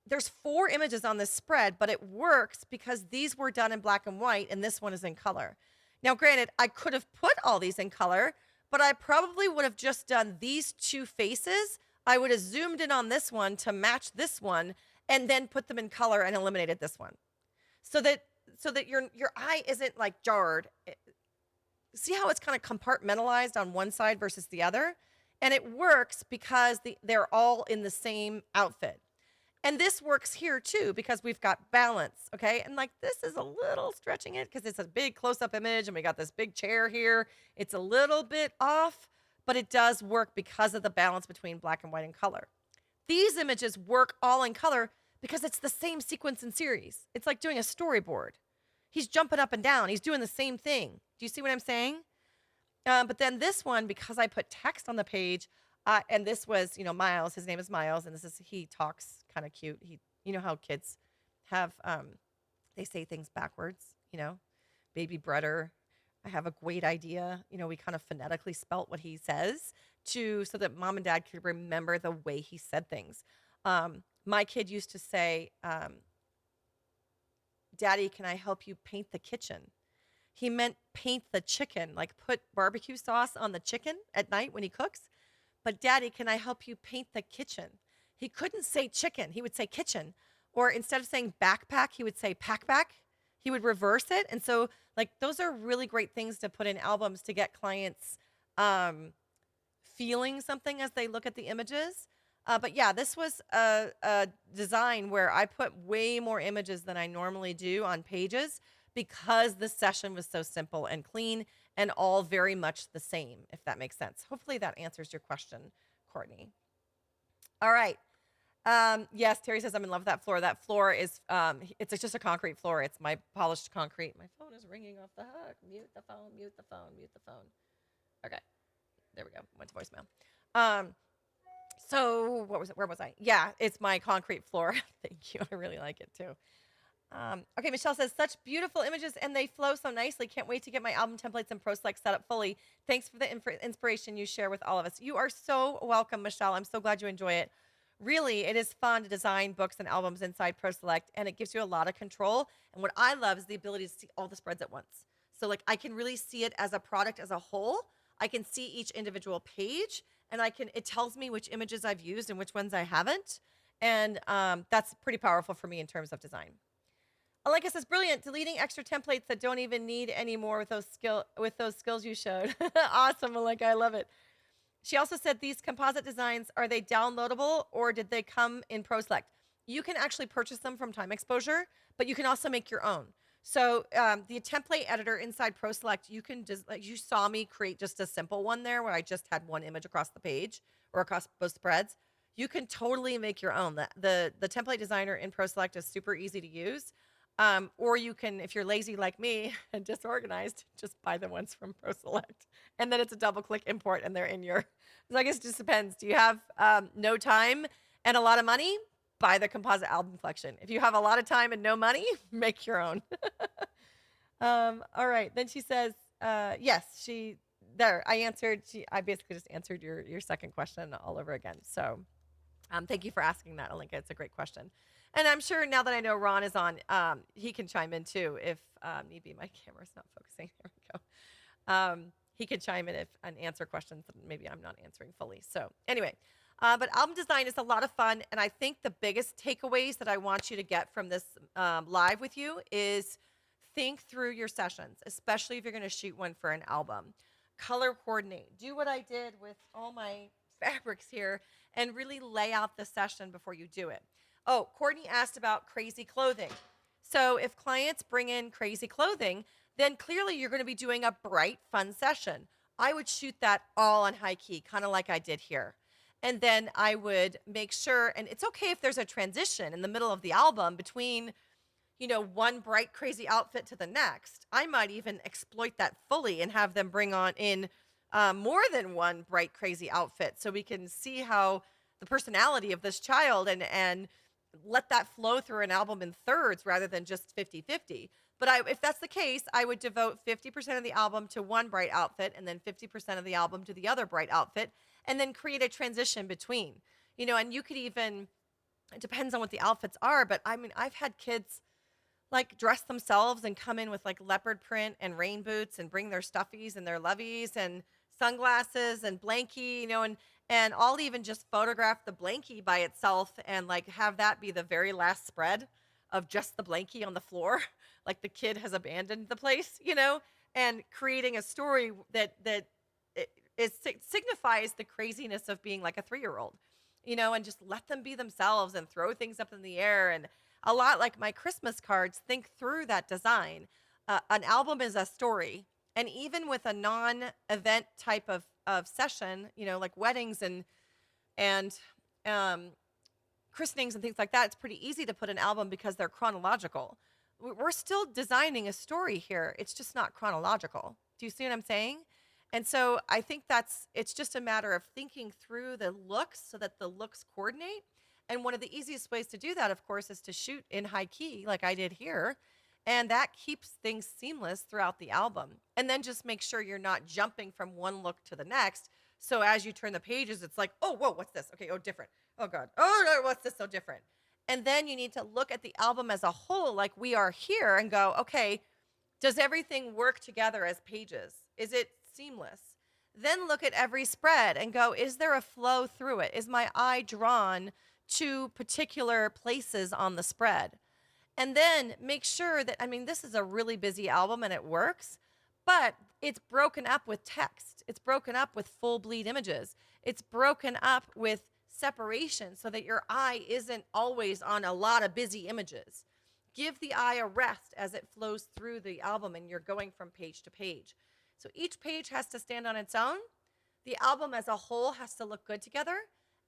there's 4 images on this spread, but it works because these were done in black and white and this one is in color. Now, granted, I could have put all these in color, but I probably would have just done these 2 faces. I would have zoomed in on this one to match this one and then put them in color and eliminated this one. So that your eye isn't like jarred. See how it's kind of compartmentalized on one side versus the other? And it works because they're all in the same outfit. And this works here too because we've got balance, okay? And like this is a little stretching it because it's a big close-up image and we got this big chair here. It's a little bit off, but it does work because of the balance between black and white and color. These images work all in color because it's the same sequence and series. It's like doing a storyboard. He's jumping up and down. He's doing the same thing. Do you see what I'm saying? But then this one, because I put text on the page, and this was, Miles. His name is Miles, and he talks kind of cute. You know how kids have, they say things backwards. Baby brother. I have a great idea. We kind of phonetically spelt what he says so that mom and dad could remember the way he said things. My kid used to say, "Daddy, can I help you paint the kitchen?" He meant paint the chicken, like put barbecue sauce on the chicken at night when he cooks. But Daddy, can I help you paint the kitchen? He couldn't say chicken. He would say kitchen. Or instead of saying backpack, he would say packback. He would reverse it. And so like those are really great things to put in albums to get clients feeling something as they look at the images. But yeah, this was a design where I put way more images than I normally do on pages because the session was so simple and clean and all very much the same, if that makes sense. Hopefully that answers your question, Courtney. All right. Yes, Terry says I'm in love with that floor. That floor is, it's just a concrete floor. It's my polished concrete. My phone is ringing off the hook. Mute the phone, mute the phone, mute the phone. Okay. There we go. Went to voicemail. So what was it? Where was I? Yeah, it's my concrete floor. Thank you. I really like it too. Okay, Michelle says, such beautiful images and they flow so nicely. Can't wait to get my album templates and ProSelect set up fully. Thanks for the inspiration you share with all of us. You are so welcome, Michelle. I'm so glad you enjoy it. Really, it is fun to design books and albums inside ProSelect, and it gives you a lot of control. And what I love is the ability to see all the spreads at once. So like I can really see it as a product as a whole. I can see each individual page, and it tells me which images I've used and which ones I haven't. And that's pretty powerful for me in terms of design. Aleka says, brilliant, deleting extra templates that don't even need anymore with those skills you showed. Awesome, Aleka, I love it. She also said, these composite designs, are they downloadable or did they come in ProSelect? You can actually purchase them from Time Exposure, but you can also make your own. So the template editor inside ProSelect, you can just, like you saw me create just a simple one there where I just had one image across the page or across both spreads. You can totally make your own. The template designer in ProSelect is super easy to use. Or you can, if you're lazy like me and disorganized, just buy the ones from ProSelect. And then it's a double click import and they're in your, so I guess it just depends. Do you have no time and a lot of money? Buy the composite album collection. If you have a lot of time and no money, make your own. All right. Then she says, yes, I basically just answered your second question all over again. So thank you for asking that, Alinka. It's a great question. And I'm sure now that I know Ron is on, he can chime in too if need be. My camera's not focusing. There we go. He can chime in and answer questions that maybe I'm not answering fully. So anyway, but album design is a lot of fun. And I think the biggest takeaways that I want you to get from this live with you is think through your sessions, especially if you're going to shoot one for an album. Color coordinate. Do what I did with all my fabrics here and really lay out the session before you do it. Oh, Courtney asked about crazy clothing. So if clients bring in crazy clothing, then clearly you're going to be doing a bright, fun session. I would shoot that all on high key, kind of like I did here. And then I would make sure, and it's okay if there's a transition in the middle of the album between, one bright, crazy outfit to the next. I might even exploit that fully and have them bring on in more than one bright, crazy outfit so we can see how the personality of this child and let that flow through an album in thirds rather than just 50-50. But if that's the case, I would devote 50% of the album to one bright outfit and then 50% of the album to the other bright outfit and then create a transition between. And you could even, it depends on what the outfits are, but I mean, I've had kids like dress themselves and come in with like leopard print and rain boots and bring their stuffies and their loveys and sunglasses and blankie, and I'll even just photograph the blankie by itself and like have that be the very last spread of just the blankie on the floor, like the kid has abandoned the place, and creating a story that it signifies the craziness of being like a 3-year-old, and just let them be themselves and throw things up in the air. And a lot like my Christmas cards, think through that design. An album is a story. And even with a non-event type of session, like weddings and christenings and things like that, it's pretty easy to put an album because they're chronological. We're still designing a story here. It's just not chronological. Do you see what I'm saying? And so I think it's just a matter of thinking through the looks so that the looks coordinate. And one of the easiest ways to do that, of course, is to shoot in high key like I did here. And that keeps things seamless throughout the album. And then just make sure you're not jumping from one look to the next. So as you turn the pages, it's like, oh, whoa, what's this? Okay, oh, different. Oh, God. Oh, no, what's this so different? And then you need to look at the album as a whole, like we are here, and go, okay, does everything work together as pages? Is it seamless? Then look at every spread and go, is there a flow through it? Is my eye drawn to particular places on the spread? And then make sure that, I mean, this is a really busy album and it works, but it's broken up with text. It's broken up with full bleed images. It's broken up with separation so that your eye isn't always on a lot of busy images. Give the eye a rest as it flows through the album and you're going from page to page. So each page has to stand on its own. The album as a whole has to look good together.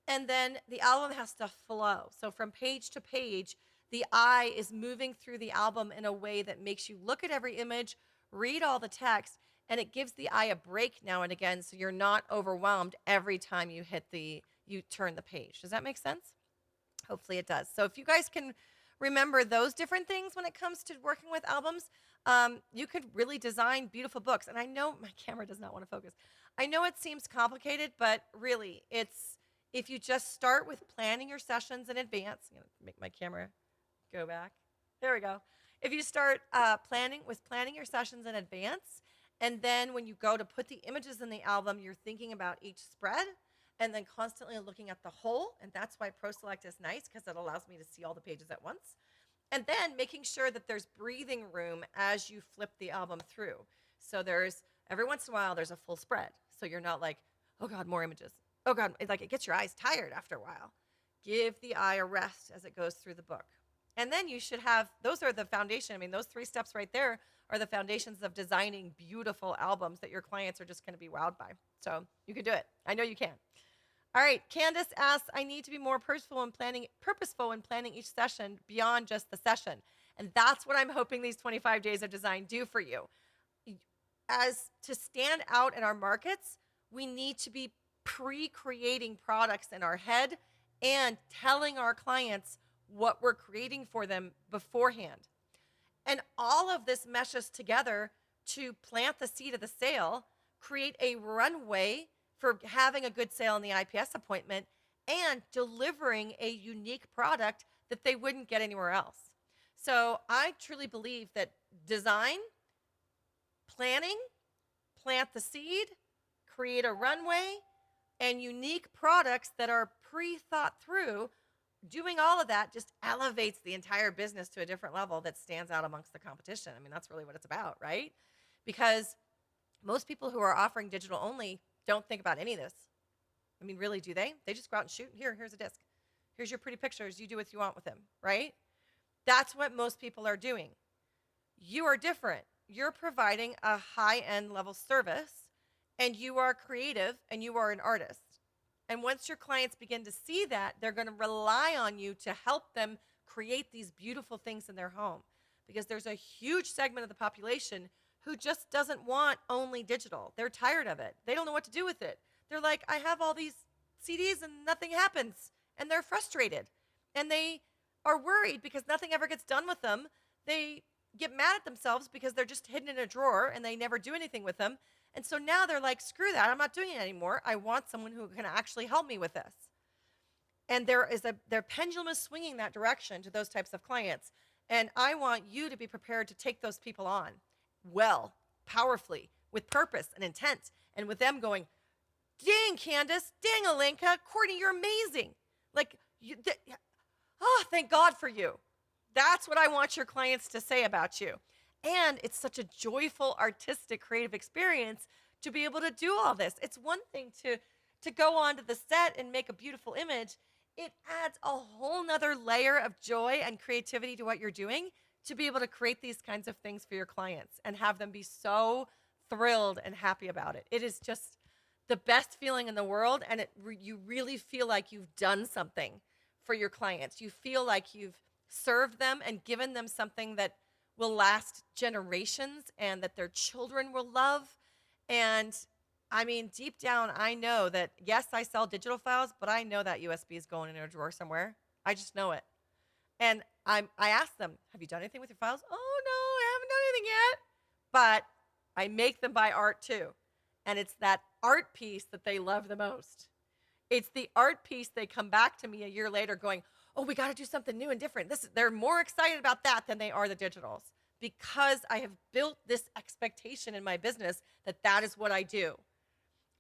And then the album has to flow. So from page to page, the eye is moving through the album in a way that makes you look at every image, read all the text, and it gives the eye a break now and again so you're not overwhelmed every time you turn the page. Does that make sense? Hopefully it does. So if you guys can remember those different things when it comes to working with albums, you could really design beautiful books. And I know my camera does not want to focus. I know it seems complicated, but really if you just start with planning your sessions in advance. I'm going to make my camera go back. There we go. If you start planning your sessions in advance, and then when you go to put the images in the album, you're thinking about each spread and then constantly looking at the whole. And that's why ProSelect is nice, because it allows me to see all the pages at once. And then making sure that there's breathing room as you flip the album through. So every once in a while, there's a full spread. So you're not like, oh God, more images. Oh God, it gets your eyes tired after a while. Give the eye a rest as it goes through the book. And then you should have, those are the foundation. I mean, those 3 steps right there are the foundations of designing beautiful albums that your clients are just going to be wowed by. So you can do it. I know you can. All right, Candace asks, I need to be more purposeful in planning each session beyond just the session. And that's what I'm hoping these 25 days of design do for you. As to stand out in our markets, we need to be pre-creating products in our head and telling our clients what we're creating for them beforehand. And all of this meshes together to plant the seed of the sale, create a runway for having a good sale in the IPS appointment, and delivering a unique product that they wouldn't get anywhere else. So I truly believe that design, planning, plant the seed, create a runway, and unique products that are pre-thought through, doing all of that just elevates the entire business to a different level that stands out amongst the competition. I mean, that's really what it's about, right? Because most people who are offering digital only don't think about any of this. I mean, really, do they? They just go out and shoot. Here's a disc. Here's your pretty pictures. You do what you want with them, right? That's what most people are doing. You are different. You're providing a high-end level service, and you are creative, and you are an artist. And once your clients begin to see that, they're going to rely on you to help them create these beautiful things in their home, because there's a huge segment of the population who just doesn't want only digital. They're tired of it. They don't know what to do with it. They're like, I have all these CDs and nothing happens. And they're frustrated. And they are worried because nothing ever gets done with them. They get mad at themselves because they're just hidden in a drawer and they never do anything with them. And so now they're like, screw that. I'm not doing it anymore. I want someone who can actually help me with this. And their pendulum is swinging that direction to those types of clients. And I want you to be prepared to take those people on well, powerfully, with purpose and intent, and with them going, dang, Candace, dang, Alenka, Courtney, you're amazing. Like, thank God for you. That's what I want your clients to say about you. And it's such a joyful, artistic, creative experience to be able to do all this. It's one thing to go onto the set and make a beautiful image. It adds a whole nother layer of joy and creativity to what you're doing to be able to create these kinds of things for your clients and have them be so thrilled and happy about it. It is just the best feeling in the world, and you really feel like you've done something for your clients. You feel like you've served them and given them something that will last generations and that their children will love. And I mean, deep down, I know that, yes, I sell digital files, but I know that USB is going in a drawer somewhere. I just know it. And I ask them, have you done anything with your files? Oh, no, I haven't done anything yet. But I make them buy art too. And it's that art piece that they love the most. It's the art piece they come back to me a year later going, oh, we got to do something new and different. They're more excited about that than they are the digitals, because I have built this expectation in my business that is what I do.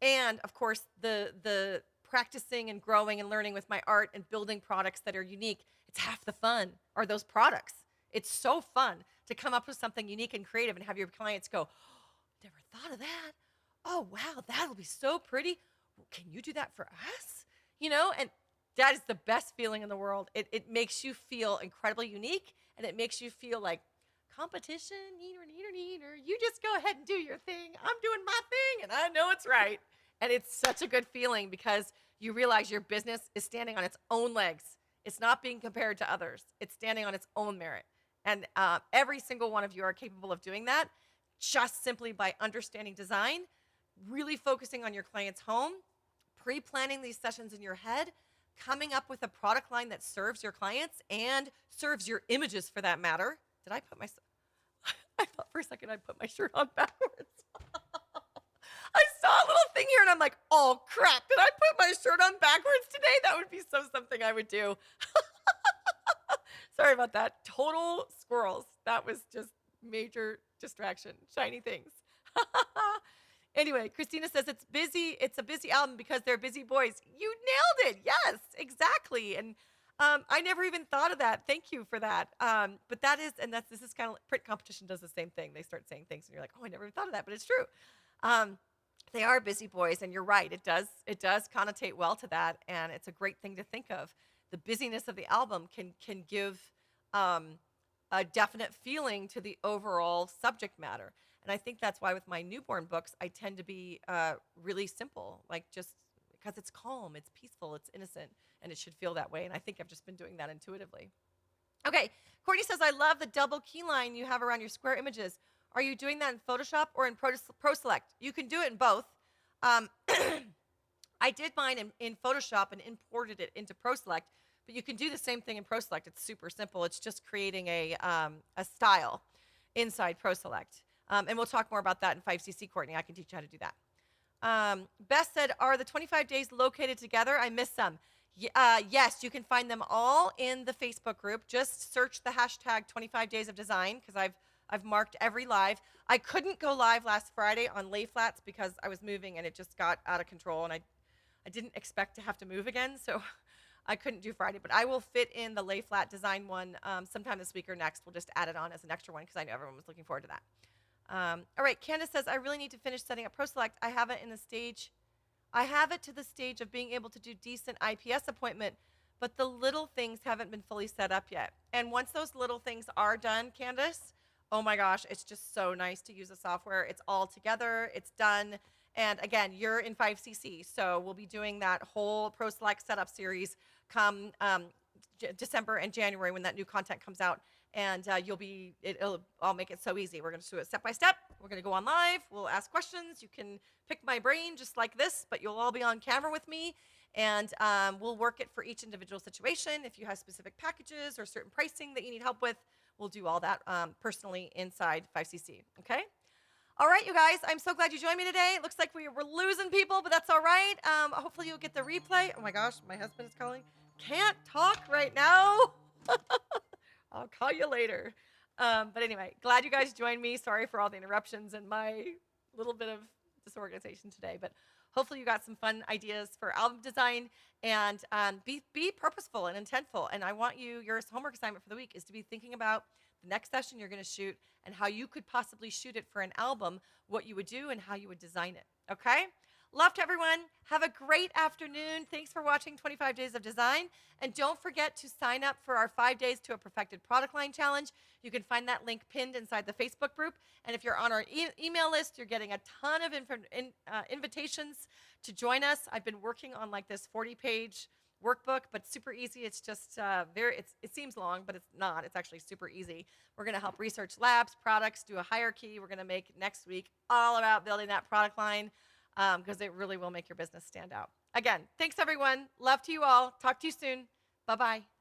And of course, the practicing and growing and learning with my art and building products that are unique, it's half the fun are those products. It's so fun to come up with something unique and creative and have your clients go, oh, never thought of that. Oh, wow, that'll be so pretty. Can you do that for us? And that is the best feeling in the world. It makes you feel incredibly unique, and it makes you feel like competition, neener. You just go ahead and do your thing. I'm doing my thing, and I know it's right. And it's such a good feeling because you realize your business is standing on its own legs. It's not being compared to others. It's standing on its own merit. And every single one of you are capable of doing that just simply by understanding design, really focusing on your client's home, pre-planning these sessions in your head, coming up with a product line that serves your clients and serves your images for that matter. Did I put my... I thought for a second I put my shirt on backwards. I saw a little thing here and I'm like, oh crap, did I put my shirt on backwards today? That would be something I would do. Sorry about that. Total squirrels. That was just major distraction. Shiny things. Anyway, Christina says it's busy. It's a busy album because they're busy boys. You nailed it. Yes, exactly. And I never even thought of that. Thank you for that. But this is kind of like print competition does the same thing. They start saying things and you're like, oh, I never even thought of that, but it's true. They are busy boys, and you're right. It does connotate well to that, and it's a great thing to think of. The busyness of the album can give a definite feeling to the overall subject matter. And I think that's why with my newborn books, I tend to be really simple, like just because it's calm, it's peaceful, it's innocent, and it should feel that way. And I think I've just been doing that intuitively. Okay, Courtney says, I love the double key line you have around your square images. Are you doing that in Photoshop or in ProSelect? You can do it in both. I did mine in Photoshop and imported it into ProSelect, but you can do the same thing in ProSelect. It's super simple. It's just creating a style inside ProSelect. And we'll talk more about that in 5cc, Courtney. I can teach you how to do that. Beth said, are the 25 days located together? I missed some. Yes, you can find them all in the Facebook group. Just search the hashtag 25 days of design because I've marked every live. I couldn't go live last Friday on lay flats because I was moving and it just got out of control, and I didn't expect to have to move again, so I couldn't do Friday. But I will fit in the lay flat design one sometime this week or next. We'll just add it on as an extra one because I know everyone was looking forward to that. All right, Candace says, I really need to finish setting up ProSelect. I have it in the stage I have it to the stage of being able to do decent IPS appointment, but the little things haven't been fully set up yet. And once those little things are done, Candace, oh my gosh, it's just so nice to use the software. It's all together, it's done. And again, you're in 5cc, so we'll be doing that whole Pro Select setup series come December and January when that new content comes out. And I'll make it so easy. We're going to do it step by step. We're going to go on live. We'll ask questions. You can pick my brain just like this, but you'll all be on camera with me. And we'll work it for each individual situation. If you have specific packages or certain pricing that you need help with, we'll do all that personally inside 5cc. Okay? All right, you guys, I'm so glad you joined me today. It looks like we're losing people, but that's all right. Hopefully you'll get the replay. Oh my gosh, my husband is calling. Can't talk right now. I'll call you later. But anyway, glad you guys joined me. Sorry for all the interruptions and my little bit of disorganization today, but hopefully you got some fun ideas for album design, and be purposeful and intentful. And I want your homework assignment for the week is to be thinking about the next session you're going to shoot and how you could possibly shoot it for an album, what you would do and how you would design it. Okay? Love to everyone. Have a great afternoon. Thanks for watching 25 Days of Design. And don't forget to sign up for our 5 Days to a Perfected Product Line Challenge. You can find that link pinned inside the Facebook group. And if you're on our email list, you're getting a ton of invitations to join us. I've been working on like this 40-page workbook, but super easy. It's just it seems long, but it's not. It's actually super easy. We're going to help research labs, products, do a hierarchy. We're going to make next week all about building that product line, because it really will make your business stand out. Again, thanks everyone. Love to you all. Talk to you soon. Bye-bye.